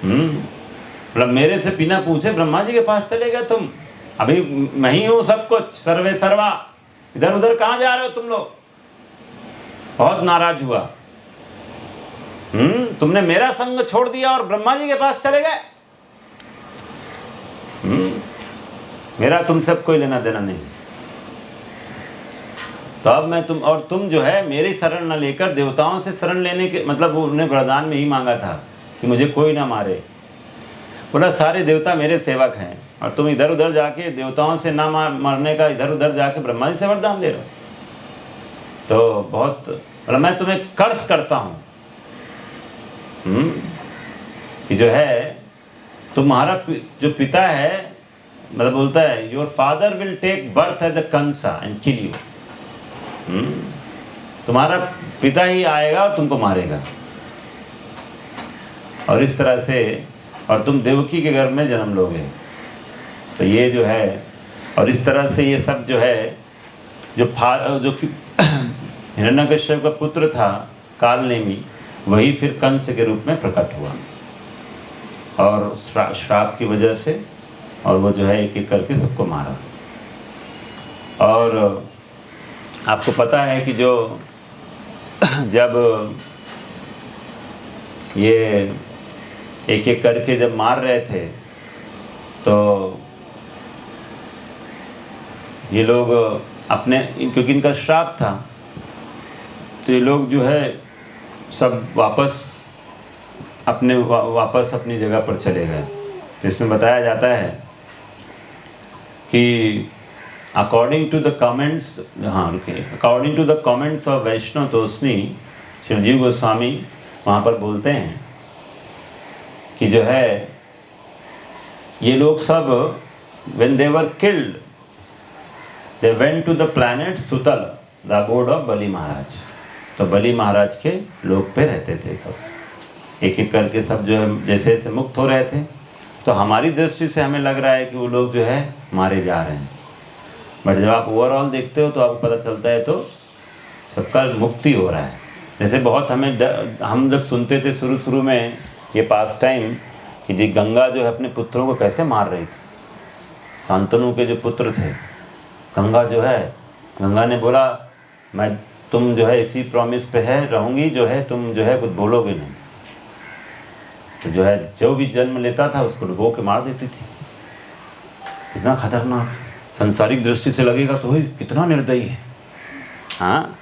मतलब मेरे से बिना पूछे ब्रह्मा जी के पास चले गए तुम, अभी मैं ही हूँ सब कुछ, सर्वे सर्वा, इधर उधर कहाँ जा रहे हो तुम लोग। बहुत नाराज हुआ। तुमने मेरा संग छोड़ दिया और ब्रह्मा जी के पास चले गए। मेरा तुम सब कोई लेना देना नहीं। तो अब मैं तुम जो है मेरी शरण न लेकर देवताओं से शरण लेने के, मतलब उन्होंने वरदान में ही मांगा था कि मुझे कोई ना मारे। बोला सारे देवता मेरे सेवक हैं और तुम इधर उधर जाके देवताओं से ना मरने का, इधर उधर जाके ब्रह्मा जी से वरदान दे रहे हो। तो बहुत, बोला मैं तुम्हें कर्ज करता हूँ कि जो है तुम्हारा जो पिता है, मतलब बोलता है your father will take birth as a Kansa and kill you. तुम्हारा पिता ही आएगा और तुमको मारेगा। और इस तरह से, और तुम देवकी के गर्भ में जन्म लोगे। तो ये जो है, और इस तरह से ये सब जो है, जो हिरण्यकश्यप का पुत्र था कालनेमी, वही फिर कंस के रूप में प्रकट हुआ और श्राप की वजह से, और वो जो है एक एक करके सबको मारा। और आपको पता है कि जो जब ये एक एक करके जब मार रहे थे, तो ये लोग अपने, क्योंकि इनका श्राप था, तो ये लोग जो है सब वापस अपनी जगह पर चले गए। तो इसमें बताया जाता है कि according to the comments of Vaishnav Toshni, Shivjiv Goswami वहाँ पर बोलते हैं कि जो है ये लोग सब when they were killed they went to the planet सुतल, the abode of बलि महाराज। तो बलि महाराज के लोक पे रहते थे सब। एक एक करके सब जो है जैसे जैसे मुक्त हो रहे थे, तो हमारी दृष्टि से हमें लग रहा है कि वो लोग जो है मारे जा रहे हैं, बट जब आप ओवरऑल देखते हो तो आपको पता चलता है तो सबका मुक्ति हो रहा है। जैसे बहुत हम जब सुनते थे शुरू में ये पास टाइम कि जी गंगा जो है अपने पुत्रों को कैसे मार रही थी, शांतनु के जो पुत्र थे, गंगा जो है, गंगा ने बोला मैं तुम जो है इसी प्रॉमिस पे है रहूँगी, जो है तुम जो है कुछ बोलोगे नहीं, तो जो है जो भी जन्म लेता था उसको डुबो के मार देती थी। कितना खतरनाक, संसारिक दृष्टि से लगेगा तो कितना निर्दयी है, हाँ,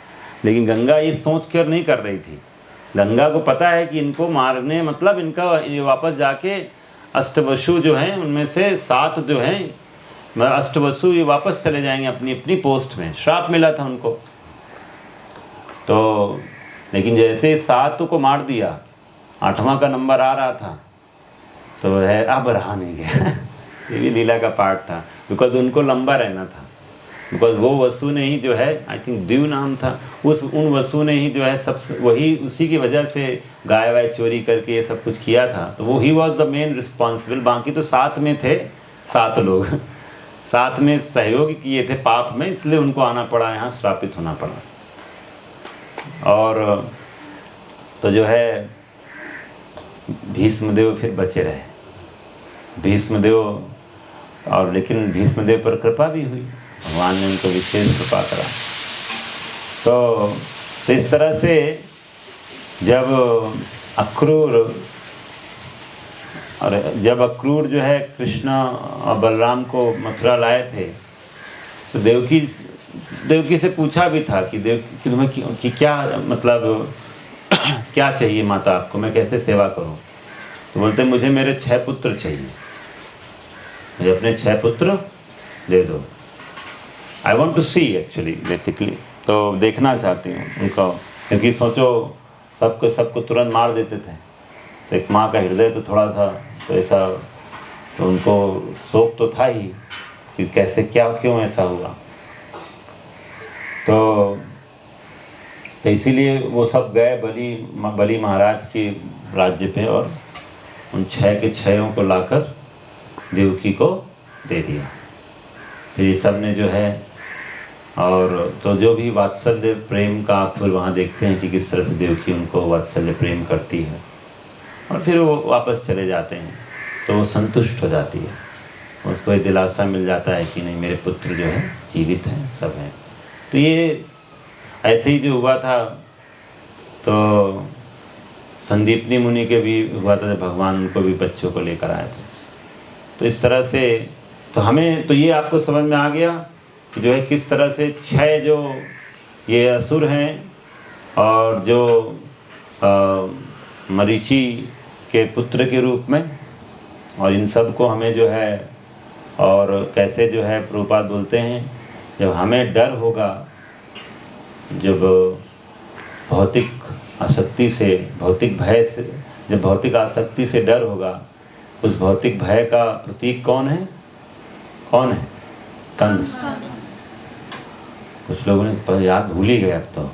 लेकिन गंगा ये सोच कर नहीं कर रही थी। गंगा को पता है कि इनको मारने मतलब इनका ये वापस जाके अष्टवसु जो हैं उनमें से 7 जो हैं अष्टवसु ये वापस चले जाएंगे अपनी अपनी पोस्ट में, श्राप मिला था उनको। तो लेकिन जैसे 7 को मार दिया, 8वां का नंबर आ रहा था, तो है अब रहा नहीं गया ये भी लीला का पार्ट था, बिकॉज उनको लंबा रहना था, बिकॉज वो वसु ने ही जो है, आई थिंक दीव नाम था, उन वसु ने ही जो है सब वही उसी की वजह से गाय वाय चोरी करके ये सब कुछ किया था, तो वो he was the main responsible. बाकी तो 7 में थे 7 लोग 7 में सहयोग किए थे पाप में, इसलिए उनको आना पड़ा, यहाँ श्रापित होना पड़ा। और तो जो है भीष्मदेव फिर बचे रहे, भीष्मदेव, और लेकिन भीष्मदेव पर कृपा भी हुई, भगवान ने उनको विशेष कृपा करा। तो इस तरह से जब अक्रूर जो है कृष्ण और बलराम को मथुरा लाए थे, तो देवकी से पूछा भी था कि तुम्हें कि क्या मतलब क्या चाहिए माता आपको, मैं कैसे सेवा करूं? तो बोलते मुझे मेरे 6 पुत्र चाहिए, मुझे अपने 6 पुत्र दे दो। I want to see actually basically, तो देखना चाहती हूँ उनको, क्योंकि सोचो सबको तुरंत मार देते थे, तो एक माँ का हृदय तो थोड़ा था, तो ऐसा तो उनको शोक तो था ही कि कैसे क्या क्यों ऐसा हुआ। तो इसीलिए वो सब गए बलि महाराज के राज्य पे, और उन 6 के 6 को लाकर देवकी को दे दिया। फिर ये सब ने जो है, और तो जो भी वात्सल्य प्रेम का आप फिर वहाँ देखते हैं कि किस तरह से देवकी उनको वात्सल्य प्रेम करती है, और फिर वो वापस चले जाते हैं, तो वो संतुष्ट हो जाती है, उसको एक दिलासा मिल जाता है कि नहीं मेरे पुत्र जो है जीवित हैं, सब हैं। तो ये ऐसे ही जो हुआ था, तो संदीपनी मुनि के भी हुआ था, जब भगवान उनको भी बच्चों को लेकर आए थे। तो इस तरह से तो हमें तो ये आपको समझ में आ गया कि जो है किस तरह से 6 जो ये असुर हैं, और जो मरीचि के पुत्र के रूप में, और इन सब को हमें जो है, और कैसे जो है प्रभुपाद बोलते हैं जब हमें डर होगा, जब भौतिक आसक्ति से, भौतिक भय से, जब भौतिक आसक्ति से डर होगा, उस भौतिक भय का प्रतीक कौन है? कंस। कुछ लोगों ने याद भूल ही गए अब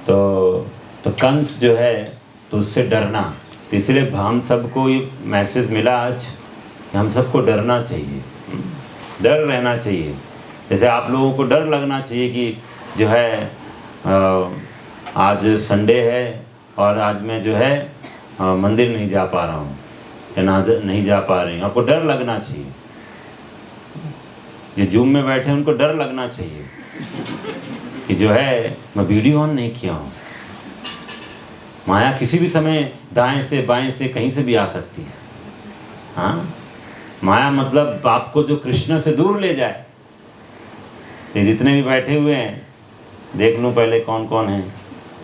तो कंस जो है, तो उससे डरना। तो इसलिए हम सबको ये मैसेज मिला आज कि हम सबको डरना चाहिए, डर रहना चाहिए। जैसे आप लोगों को डर लगना चाहिए कि जो है आज संडे है और आज मैं जो है मंदिर नहीं जा पा रहा हूँ या नहीं जा पा रही हूँ, आपको डर लगना चाहिए। जो जूम में बैठे हैं उनको डर लगना चाहिए कि जो है मैं वीडियो ऑन नहीं किया हूँ। माया किसी भी समय दाएं से बाएं से कहीं से भी आ सकती है। हाँ, माया मतलब आपको जो कृष्ण से दूर ले जाए। ये जितने भी बैठे हुए हैं, देख लूँ पहले कौन कौन है।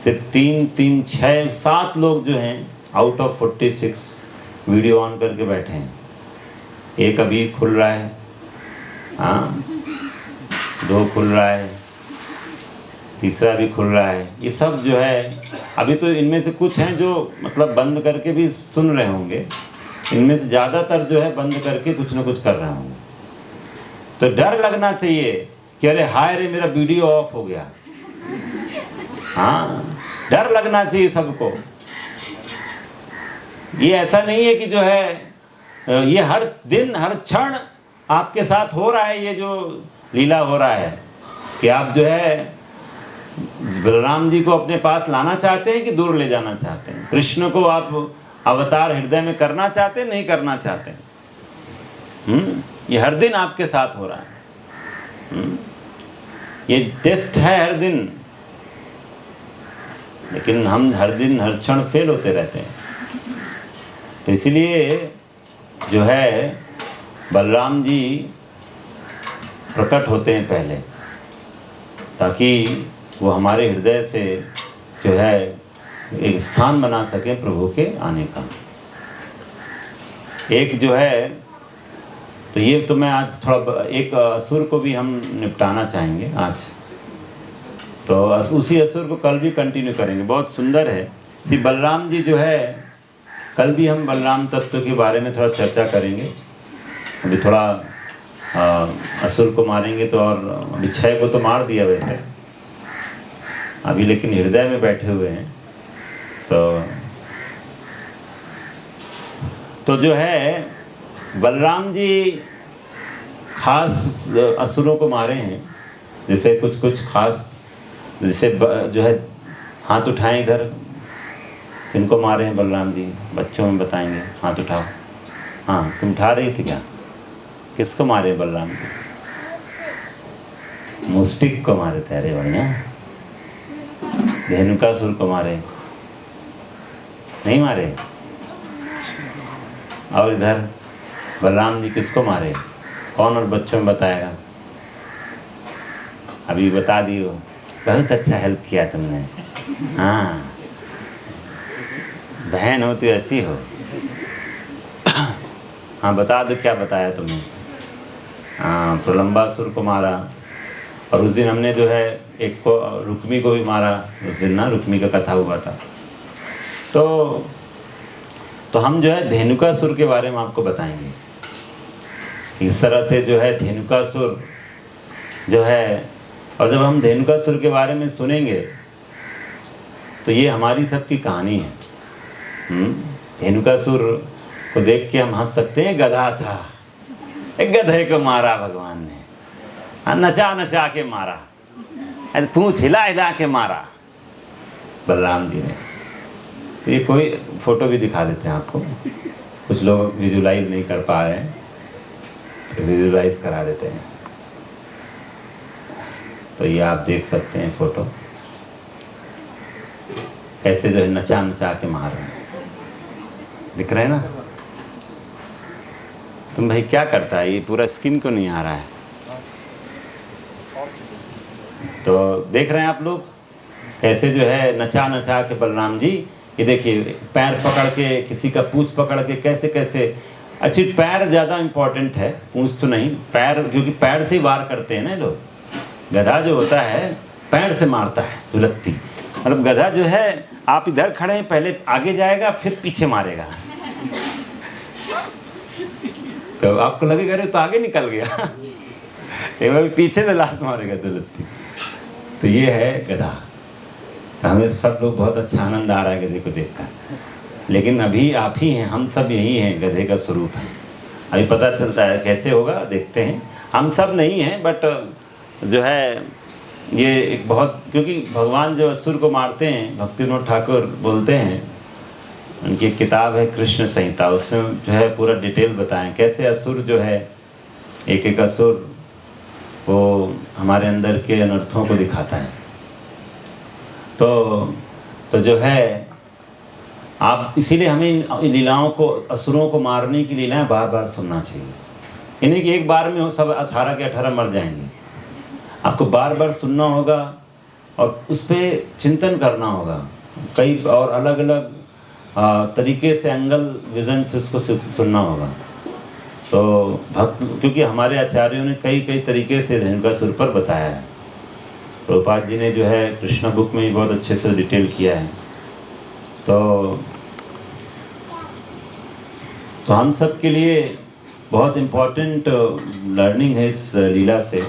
सिर्फ 3, 6, 7 लोग जो हैं आउट ऑफ 46 वीडियो ऑन करके बैठे हैं। एक अभी खुल रहा है, हाँ, 2 खुल रहा है, तीसरा भी खुल रहा है। ये सब जो है अभी तो इनमें से कुछ हैं जो मतलब बंद करके भी सुन रहे होंगे, इनमें से ज़्यादातर जो है बंद करके कुछ ना कुछ कर रहे होंगे। तो डर लगना चाहिए कि अरे हाय रे मेरा वीडियो ऑफ हो गया। हाँ, डर लगना चाहिए सबको। ये ऐसा नहीं है कि जो है ये हर दिन हर क्षण आपके साथ हो रहा है, ये जो लीला हो रहा है कि आप जो है बलराम जी को अपने पास लाना चाहते हैं कि दूर ले जाना चाहते हैं, कृष्ण को आप अवतार हृदय में करना चाहते हैं नहीं करना चाहते हैं। ये हर दिन आपके साथ हो रहा है। ये टेस्ट है हर दिन, लेकिन हम हर दिन हर क्षण फेल होते रहते हैं। तो इसलिए जो है बलराम जी प्रकट होते हैं पहले, ताकि वो हमारे हृदय से जो है एक स्थान बना सके प्रभु के आने का। एक जो है तो ये तो मैं आज थोड़ा एक असुर को भी हम निपटाना चाहेंगे आज, तो उसी असुर को कल भी कंटिन्यू करेंगे। बहुत सुंदर है श्री बलराम जी जो है, कल भी हम बलराम तत्व के बारे में थोड़ा चर्चा करेंगे। अभी थोड़ा असुर को मारेंगे तो, और अभी 6 को तो मार दिया वैसे अभी, लेकिन हृदय में बैठे हुए हैं। तो जो है बलराम जी खास असुरों को मारे हैं, जैसे कुछ खास, जैसे जो है हाथ उठाएं इधर, किनको मारे हैं बलराम जी, बच्चों में बताएंगे, हाथ उठाओ। हाँ, तुम उठा रही थी क्या? किसको मारे बलराम जी? मुस्टिक को मारे थे। अरे बढ़िया। धेनुकासुर को मारे नहीं मारे? और इधर बलराम जी किसको मारे? कौन और बच्चों में बताएगा? अभी बता दियो, बहुत अच्छा हेल्प किया तुमने। हाँ, बहन हो तो ऐसी हो। हाँ, बता दो क्या बताया तुमने। हाँ, प्रलंबासुर को मारा, और उस दिन हमने जो है एक को, रुक्मी को भी मारा उस दिन ना, रुक्मी का कथा हुआ था। तो हम जो है धेनुकासुर के बारे में आपको बताएंगे। इस तरह से जो है धेनुकासुर जो है, और जब हम धेनुकासुर के बारे में सुनेंगे तो ये हमारी सबकी कहानी है। धेनुकासुर को देख के हम हंस सकते हैं। गधा था, एक गधे को मारा भगवान ने, नचा नचा के मारा, अरे पूंछ हिला हिला के मारा बलराम जी ने। तो ये कोई फोटो भी दिखा देते हैं आपको, कुछ लोग विजुलाइज नहीं कर पा रहे हैं तो विजुलाइज करा देते हैं। तो ये आप देख सकते हैं फोटो, कैसे जो है नचा नचा के मार रहे हैं, दिख रहे हैं ना? तुम भाई क्या करता है, ये पूरा स्किन को नहीं आ रहा है। तो देख रहे हैं आप लोग कैसे जो है नचा नचा के बलराम जी, ये देखिए पैर पकड़ के, किसी का पूंछ पकड़ के, कैसे कैसे। एक्चुअली पैर ज़्यादा इम्पोर्टेंट है, पूंछ तो नहीं। पैर, क्योंकि पैर से ही वार करते हैं ना लोग। गधा जो होता है पैर से मारता है, दुलत्ती। मतलब गधा जो है, आप इधर खड़े हैं, पहले आगे जाएगा फिर पीछे मारेगा। तो आपको लगेगा अरे तो आगे निकल गया, एक बार पीछे से लात मारेगा दुलत्ती। तो ये है गधा। तो हमें सब लोग बहुत अच्छा आनंद आ रहा है गधे को देखकर, लेकिन अभी आप ही हैं, हम सब यही हैं, गधे का स्वरूप है। अभी पता चलता है कैसे होगा, देखते हैं। हम सब नहीं हैं, बट जो है ये एक बहुत, क्योंकि भगवान जो असुर को मारते हैं, भक्ति विनोद ठाकुर बोलते हैं, उनकी एक किताब है कृष्ण संहिता, उसमें जो है पूरा डिटेल बताएं कैसे असुर जो है, एक एक असुर वो हमारे अंदर के अनर्थों को दिखाता है। तो जो है आप, इसीलिए हमें इन लीलाओं को, असुरों को मारने की लीलाएं बार बार सुनना चाहिए। इन्हीं कि एक बार में सब 18 के 18 मर जाएंगे। आपको बार बार सुनना होगा और उस पर चिंतन करना होगा, कई और अलग अलग तरीके से, एंगल विजन से उसको सुनना होगा। तो भक्त, क्योंकि हमारे आचार्यों ने कई कई तरीके से धेनुकासुर पर बताया है। प्रभुपाद जी ने जो है कृष्णा बुक में भी बहुत अच्छे से डिटेल किया है। तो हम सब के लिए बहुत इम्पोर्टेंट लर्निंग है इस लीला से।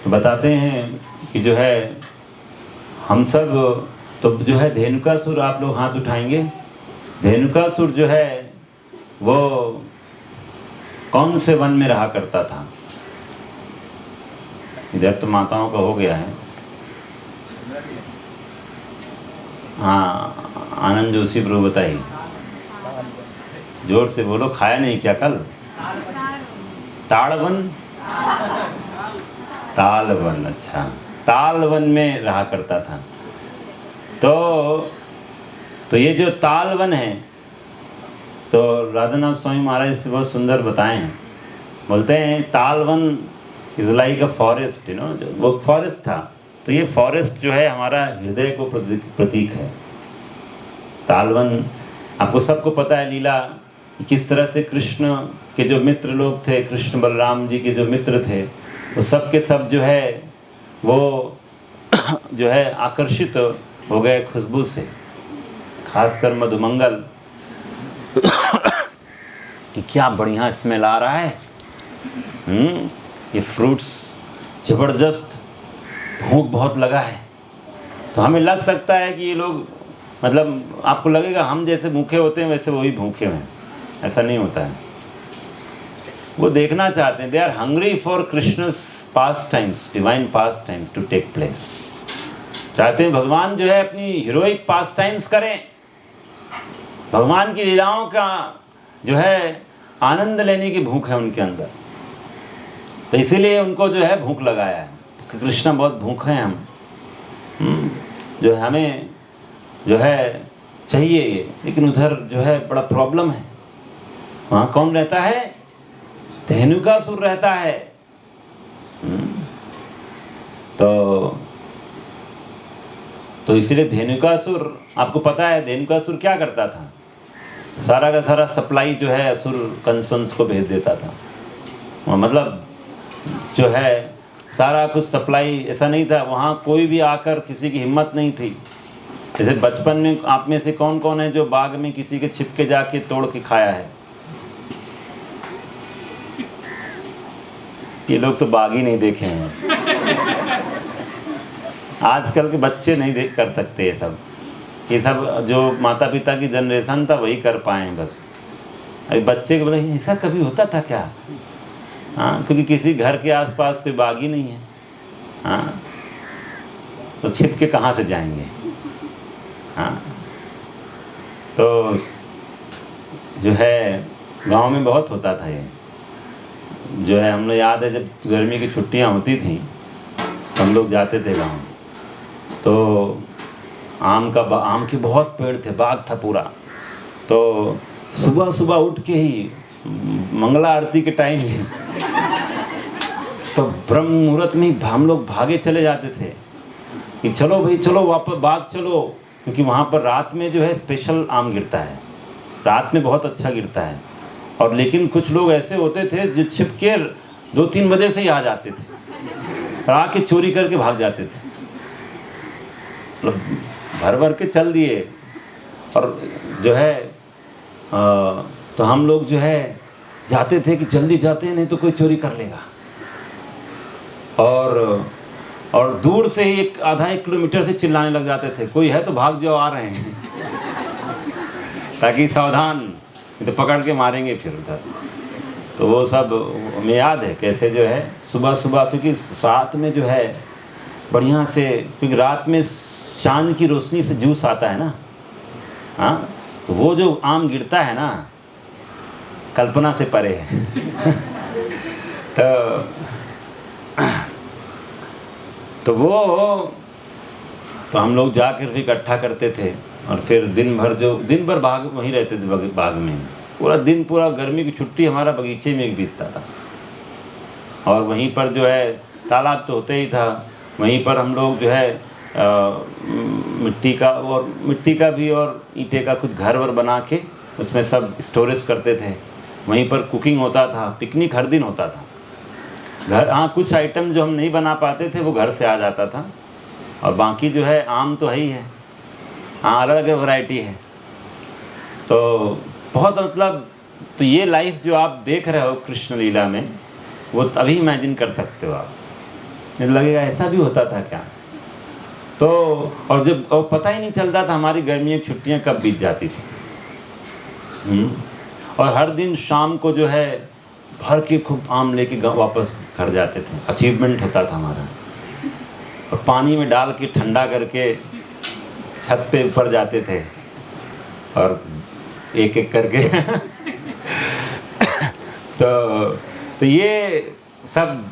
तो बताते हैं कि जो है हम सब, तो जो है धेनुकासुर, आप लोग हाथ उठाएंगे, धेनुकासुर जो है वो कौन से वन में रहा करता था? इधर तो माताओं का हो गया है। हाँ, आनंद जोशी प्रभु बताइए, जोर से बोलो। खाया नहीं क्या कल? ताड़वन, तालवन, अच्छा, तालवन में रहा करता था। तो ये जो तालवन है, तो राधानाथ स्वामी महाराज से बहुत सुंदर बताए हैं। बोलते हैं तालवन इज लाइक अ फॉरेस्ट, जो वो फॉरेस्ट था। तो ये फॉरेस्ट जो है हमारा हृदय को प्रतीक है। तालवन, आपको सबको पता है लीला किस तरह से कृष्ण के जो मित्र लोग थे, कृष्ण बलराम जी के जो मित्र थे, वो सब के सब जो है वो जो है आकर्षित हो गए खुशबू से, खासकर मधुमंगल कि क्या बढ़िया स्मेल आ रहा है। ये फ्रूट्स जबरदस्त, भूख बहुत लगा है। तो हमें लग सकता है कि ये लोग, मतलब आपको लगेगा हम जैसे भूखे होते हैं वैसे वो भी भूखे हैं, ऐसा नहीं होता है। वो देखना चाहते हैं, they are hungry for Krishna's pastimes, divine pastimes to take place. चाहते हैं भगवान जो है अपनी हीरोइक पास टाइम्स करें, भगवान की लीलाओं का जो है आनंद लेने की भूख है उनके अंदर। तो इसीलिए उनको जो है भूख लगाया है कि कृष्ण बहुत भूखे हैं हम, जो है हमें जो है चाहिए ये। लेकिन उधर जो है बड़ा प्रॉब्लम है, वहाँ कौन रहता है? धेनुकासुर रहता है। तो इसीलिए धेनुकासुर, आपको पता है धेनुकासुर क्या करता था? सारा का सारा सप्लाई जो है असुर कंसन्स को भेज देता था। मतलब जो है सारा कुछ सप्लाई, ऐसा नहीं था वहाँ कोई भी आकर, किसी की हिम्मत नहीं थी। जैसे बचपन में आप में से कौन कौन है जो बाग में किसी के छिपके जाके तोड़ के खाया है? ये लोग तो बाग ही नहीं देखे हैं। आजकल के बच्चे नहीं देख कर सकते ये सब जो माता पिता की जनरेशन था वही कर पाए बस। अभी बच्चे को बोले ऐसा कभी होता था क्या? हाँ, क्योंकि किसी घर के आसपास कोई बाग ही नहीं है। हाँ, तो छिप के कहाँ से जाएंगे? हाँ, तो जो है गांव में बहुत होता था ये। जो है हम लोग याद है जब गर्मी की छुट्टियां होती थी हम लोग जाते थे गांव। तो आम के बहुत पेड़ थे, बाग था पूरा। तो सुबह सुबह उठ के ही मंगला आरती के टाइम ही तो ब्रह्म मुहूर्त में ही हम लोग भागे चले जाते थे कि चलो भाई चलो वापस बाग चलो, क्योंकि वहाँ पर रात में जो है स्पेशल आम गिरता है, रात में बहुत अच्छा गिरता है। और लेकिन कुछ लोग ऐसे होते थे जो छिपके 2-3 बजे से ही आ जाते थे और आके चोरी करके भाग जाते थे। मतलब भर भर के चल दिए। और जो है तो हम लोग जो है जाते थे कि जल्दी जाते हैं नहीं तो कोई चोरी कर लेगा। और दूर से ही 1-1.5 किलोमीटर से चिल्लाने लग जाते थे, कोई है तो भाग जाओ, आ रहे हैं ताकि सावधान, तो पकड़ के मारेंगे फिर उधर। तो वो सब हमें याद है कैसे जो है सुबह सुबह, क्योंकि रात में जो है बढ़िया से, क्योंकि रात में चांद की रोशनी से जूस आता है ना। हाँ, तो वो जो आम गिरता है ना कल्पना से परे है। तो हम लोग जाकर फिर इकट्ठा करते थे और फिर दिन भर बाग वहीं रहते थे, बाग में पूरा दिन, पूरा गर्मी की छुट्टी हमारा बगीचे में बीतता था। और वहीं पर जो है तालाब तो होते ही था, वहीं पर हम लोग जो है मिट्टी का भी और ईंटे का कुछ घर वर बना के उसमें सब स्टोरेज करते थे। वहीं पर कुकिंग होता था, पिकनिक हर दिन होता था। घर, हाँ, कुछ आइटम जो हम नहीं बना पाते थे वो घर से आ जाता था, और बाकी जो है आम तो है ही है। हाँ, अलग अलग वैरायटी है। तो बहुत मतलब, तो ये लाइफ जो आप देख रहे हो कृष्ण लीला में, वो अभी इमेजिन कर सकते हो आप। मुझे लगेगा ऐसा भी होता था क्या। तो और पता ही नहीं चलता था हमारी गर्मियों की छुट्टियां कब बीत जाती थी। और हर दिन शाम को जो है भर के खूब आम लेके वापस घर जाते थे। अचीवमेंट होता था हमारा। और पानी में डाल के ठंडा करके छत पे ऊपर जाते थे और एक एक करके तो ये सब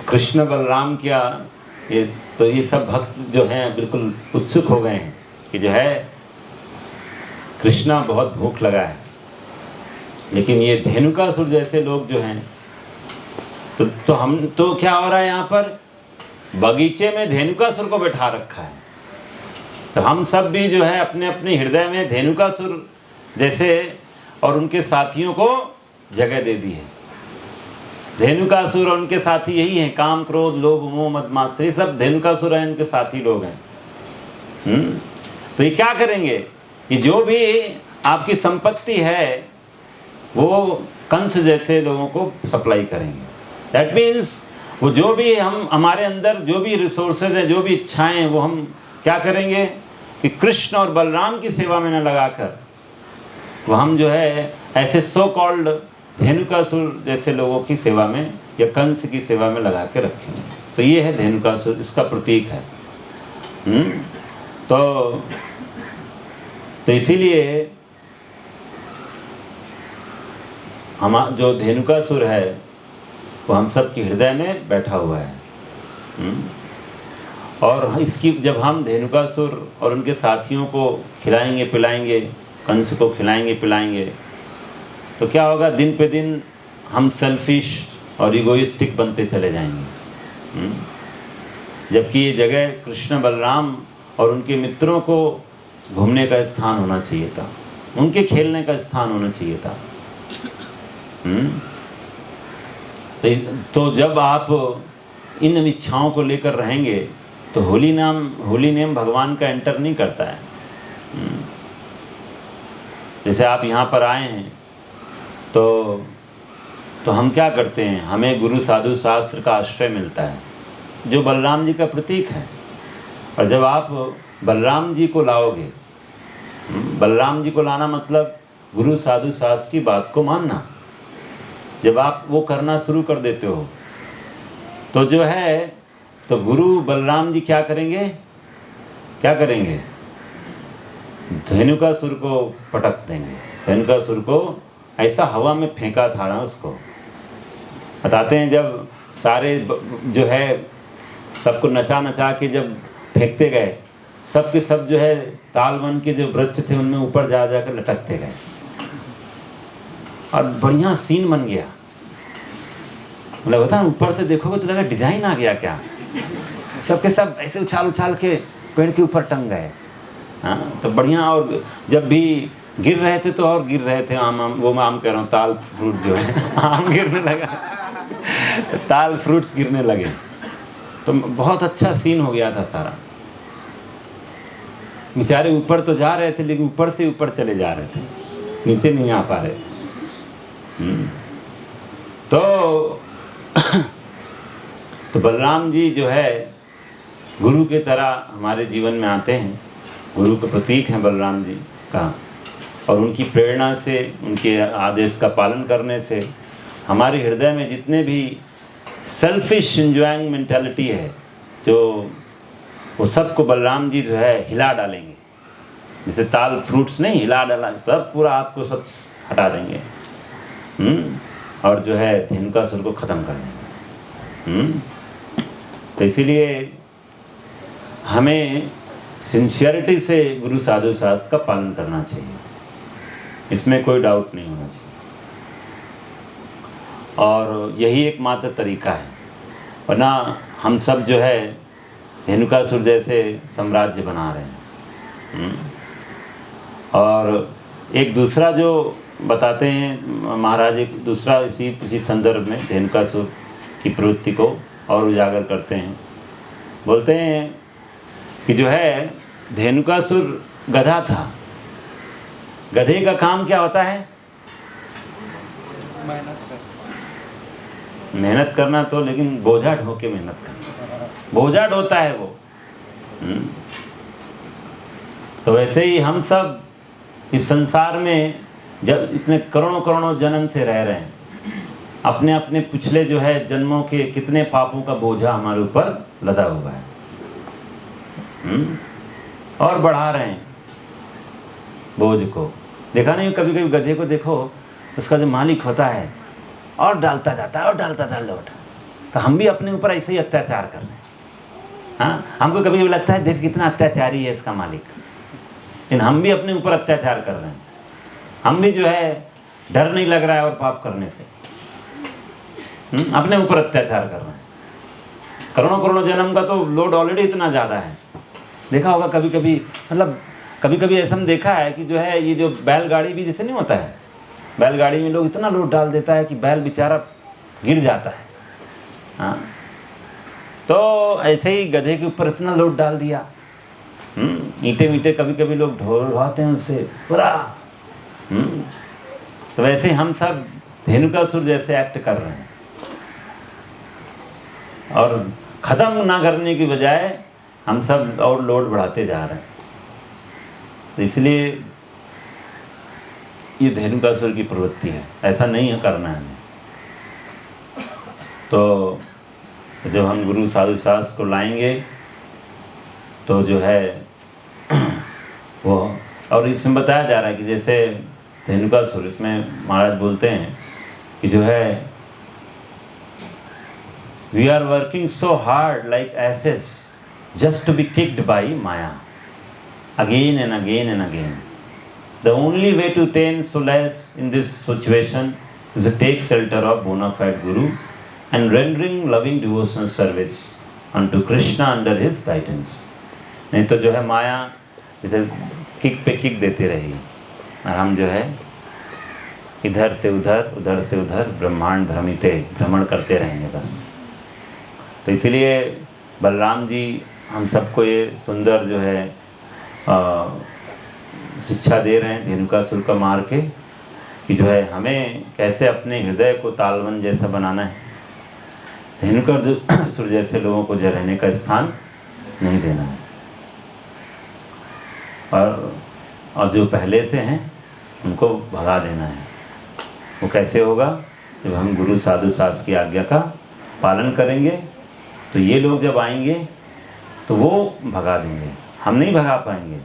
कृष्ण बलराम क्या ये सब भक्त जो हैं बिल्कुल उत्सुक हो गए हैं कि जो है कृष्णा बहुत भूख लगा है। लेकिन ये धेनुकासुर जैसे लोग जो हैं तो हम तो क्या हो रहा है यहाँ पर, बगीचे में धेनुकासुर को बैठा रखा है। तो हम सब भी जो है अपने अपने हृदय में धेनुकासुर जैसे और उनके साथियों को जगह दे दी है। धेनुकासुर और उनके साथी यही हैं, काम क्रोध लोभ मोह मद मात्सर्य, ये सब धेनुकासुर हैं, उनके साथी लोग हैं। तो ये क्या करेंगे कि जो भी आपकी संपत्ति है वो कंस जैसे लोगों को सप्लाई करेंगे। दैट मीन्स वो जो भी हमारे अंदर जो भी रिसोर्सेज हैं, जो भी इच्छाएं हैं, वो हम क्या करेंगे कि कृष्ण और बलराम की सेवा में न लगाकर वो हम जो है ऐसे सो कॉल्ड धेनुकासुर जैसे लोगों की सेवा में या कंस की सेवा में लगा के रखेंगे। तो ये है धेनुकासुर, इसका प्रतीक है। तो इसीलिए हम जो धेनुकासुर है वो हम सब के हृदय में बैठा हुआ है। और इसकी जब हम धेनुकासुर और उनके साथियों को खिलाएंगे पिलाएंगे, कंस को खिलाएंगे पिलाएंगे, तो क्या होगा, दिन पे दिन हम सेल्फिश और इगोइस्टिक बनते चले जाएंगे। जबकि ये जगह कृष्ण बलराम और उनके मित्रों को घूमने का स्थान होना चाहिए था, उनके खेलने का स्थान होना चाहिए था। तो जब आप इन इच्छाओं को लेकर रहेंगे तो होली नेम भगवान का एंटर नहीं करता है। जैसे आप यहाँ पर आए हैं तो हम क्या करते हैं, हमें गुरु साधु शास्त्र का आश्रय मिलता है जो बलराम जी का प्रतीक है। और जब आप बलराम जी को लाओगे, बलराम जी को लाना मतलब गुरु साधु शास्त्र की बात को मानना। जब आप वो करना शुरू कर देते हो तो जो है तो गुरु बलराम जी क्या करेंगे, धेनुकासुर को पटक देंगे। धेनुकासुर को ऐसा हवा में फेंका था ना, उसको बताते हैं जब सारे जो है सबको नचा नचा के जब फेंकते गए, सब के सब जो है तालवन के जो वृक्ष थे उनमें ऊपर जा जाकर लटकते गए और बढ़िया सीन बन गया। मतलब होता है ऊपर से देखोगे तो लगा डिजाइन आ गया क्या, सबके सब ऐसे उछाल के पेड़ के ऊपर टंग गए। हाँ, तो बढ़िया। और जब भी गिर रहे थे तो और गिर रहे थे आम वो मैं आम कह रहा हूँ, ताल फ्रूट जो है आम गिरने लगा, ताल फ्रूट्स गिरने लगे। तो बहुत अच्छा सीन हो गया था सारा। बेचारे ऊपर तो जा रहे थे लेकिन ऊपर से ऊपर चले जा रहे थे, नीचे नहीं आ पा रहे। तो बलराम जी जो है गुरु के तरह हमारे जीवन में आते हैं, गुरु के प्रतीक हैं बलराम जी का। और उनकी प्रेरणा से, उनके आदेश का पालन करने से हमारे हृदय में जितने भी सेल्फिश एंजॉइंग मेंटालिटी है जो वो सबको बलराम जी जो है हिला डालेंगे। जैसे ताल फ्रूट्स नहीं हिला डाला तब पूरा आपको सब हटा देंगे। और जो है धेनुकासुर को ख़त्म कर देंगे। तो इसीलिए हमें सिंसियरिटी से गुरु साधु शास्त्र का पालन करना चाहिए, इसमें कोई डाउट नहीं होना चाहिए। और यही एकमात्र तरीका है, वरना हम सब जो है धेनुकासुर जैसे साम्राज्य बना रहे हैं। और एक दूसरा जो बताते हैं महाराज, एक दूसरा इसी संदर्भ में धेनुकासुर की प्रवृत्ति को और उजागर करते हैं। बोलते हैं कि जो है धेनुकासुर गधा था। गधे का काम क्या होता है? मेहनत करना तो, लेकिन बोझा ढो के मेहनत करना, बोझा ढोता है वो। तो वैसे ही हम सब इस संसार में जब इतने करोड़ों करोड़ों जन्म से रह रहे हैं, अपने अपने पिछले जो है जन्मों के कितने पापों का बोझा हमारे ऊपर लदा हुआ है, और बढ़ा रहे हैं बोझ को। देखा नहीं, कभी कभी गधे को देखो, उसका जो मालिक होता है और डालता जाता है और डालता था लौट। तो हम भी अपने ऊपर ऐसे ही अत्याचार कर रहे हैं। हाँ, हमको कभी कभी लगता है देख कितना अत्याचारी है इसका मालिक, लेकिन हम भी अपने ऊपर अत्याचार कर रहे हैं। हम भी जो है डर नहीं लग रहा है और पाप करने से, अपने ऊपर अत्याचार कर रहे हैं। करोड़ों करोड़ों जन्म का तो लोड ऑलरेडी इतना ज़्यादा है। देखा होगा कभी कभी, मतलब कभी कभी ऐसा देखा है कि जो है ये जो बैलगाड़ी भी जैसे नहीं होता है, बैलगाड़ी में लोग इतना लोड डाल देता है कि बैल बेचारा गिर जाता है। हाँ, तो ऐसे ही गधे के ऊपर इतना लोड डाल दिया। ईंटे वींटे कभी कभी लोग ढोवाते हैं उससे पूरा। तो वैसे हम सब धेनुकासुर जैसे एक्ट कर रहे हैं, और ख़त्म ना करने की बजाय हम सब और लोड बढ़ाते जा रहे हैं। तो इसलिए ये धेनुकासुर की प्रवृत्ति है, ऐसा नहीं है करना है। तो जब हम गुरु साधु शास्त्र को लाएंगे तो जो है वो, और इसमें बताया जा रहा है कि जैसे धेनुकासुर, इसमें महाराज बोलते हैं कि जो है we are working so hard like asses just to be kicked by Maya again and again and again. The only way to attain solace in this situation is to take shelter of bona fide Guru and rendering loving devotional service unto Krishna under his guidance. नहीं तो जो है माया जैसे kick पे kick देती रहेगी, और हम जो है इधर से उधर उधर से उधर ब्रह्मांड भ्रमण करते रहेंगे बस। तो इसीलिए बलराम जी हम सबको ये सुंदर जो है शिक्षा दे रहे हैं धेनुकासुर का मार के, कि जो है हमें कैसे अपने हृदय को तालवन जैसा बनाना है। धेनुकासुर जैसे लोगों को जो रहने का स्थान नहीं देना है, और जो पहले से हैं उनको भगा देना है। वो कैसे होगा? जब हम गुरु साधु शास्त्र की आज्ञा का पालन करेंगे, तो ये लोग जब आएंगे तो वो भगा देंगे, हम नहीं भगा पाएंगे,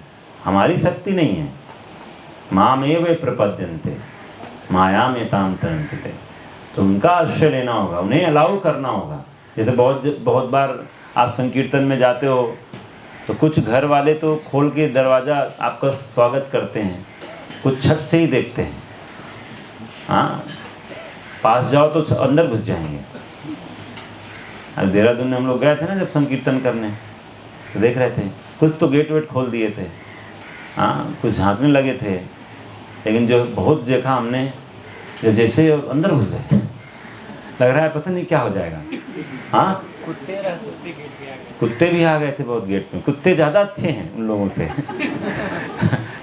हमारी शक्ति नहीं है। मामेव प्रपद्यन्ते मायाम एताम तरन्ते। तो उनका आश्रय लेना होगा, उन्हें अलाउ करना होगा। जैसे बहुत बार आप संकीर्तन में जाते हो तो कुछ घर वाले तो खोल के दरवाज़ा आपका स्वागत करते हैं, कुछ छत से ही देखते हैं। हाँ, पास जाओ तो अंदर घुस जाएंगे। अब देहरादून में हम लोग गए थे ना जब संकीर्तन करने, तो देख रहे थे कुछ तो गेट वेट खोल दिए थे, हाँ, कुछ झांकने लगे थे, लेकिन जो बहुत देखा हमने, जो जैसे अंदर घुस गए, लग रहा है पता नहीं क्या हो जाएगा। हाँ, कुत्ते भी आ गए थे बहुत गेट में। कुत्ते ज़्यादा अच्छे हैं उन लोगों से।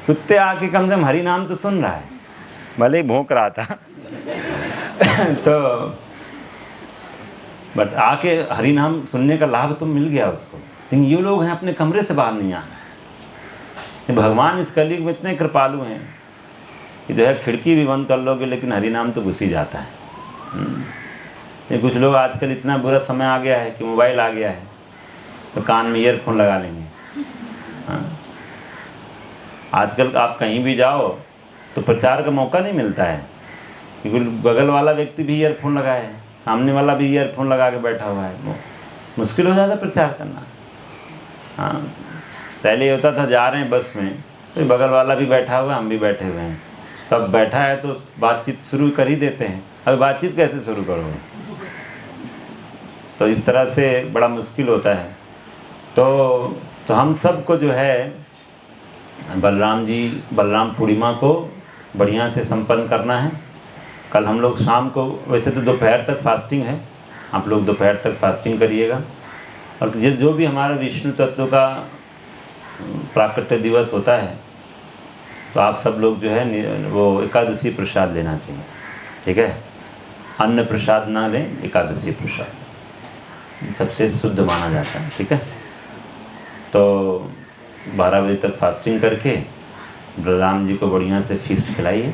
कुत्ते आके कम से कम हरि नाम तो सुन रहा है, भले ही भौंक रहा था। तो बट आके हरि नाम सुनने का लाभ तो मिल गया उसको। लेकिन ये लोग हैं अपने कमरे से बाहर नहीं आना। भगवान इस कलयुग में इतने कृपालु हैं कि जो है खिड़की भी बंद कर लोगे लेकिन हरि नाम तो घुस ही जाता है। ये कुछ लोग आजकल इतना बुरा समय आ गया है कि मोबाइल आ गया है तो कान में ईयरफोन लगा लेंगे। हाँ, आजकल आप कहीं भी जाओ तो प्रचार का मौका नहीं मिलता है, क्योंकि बगल वाला व्यक्ति भी ईयरफोन लगाए है, सामने वाला भी ईयरफोन लगा के बैठा हुआ है। मुश्किल हो जाता है प्रचार करना। हाँ, पहले ये होता था जा रहे हैं बस में तो बगल वाला भी बैठा हुआ है, हम भी बैठे हुए हैं, तब बैठा है तो बातचीत शुरू कर ही देते हैं। अब बातचीत कैसे शुरू करोगे? तो इस तरह से बड़ा मुश्किल होता है। तो हम सब को जो है बलराम पूर्णिमा को बढ़िया से संपन्न करना है। कल हम लोग शाम को, वैसे तो दोपहर तक फास्टिंग है, आप लोग दोपहर तक फास्टिंग करिएगा। और जो भी हमारा विष्णु तत्व का प्राकट्य दिवस होता है तो आप सब लोग जो है वो एकादशी प्रसाद लेना चाहिए, ठीक है? अन्न प्रसाद ना लें, एकादशी प्रसाद सबसे शुद्ध माना जाता है, ठीक है? तो 12 बजे तक फास्टिंग करके बलराम जी को बढ़िया से फीस्ट खिलाइए।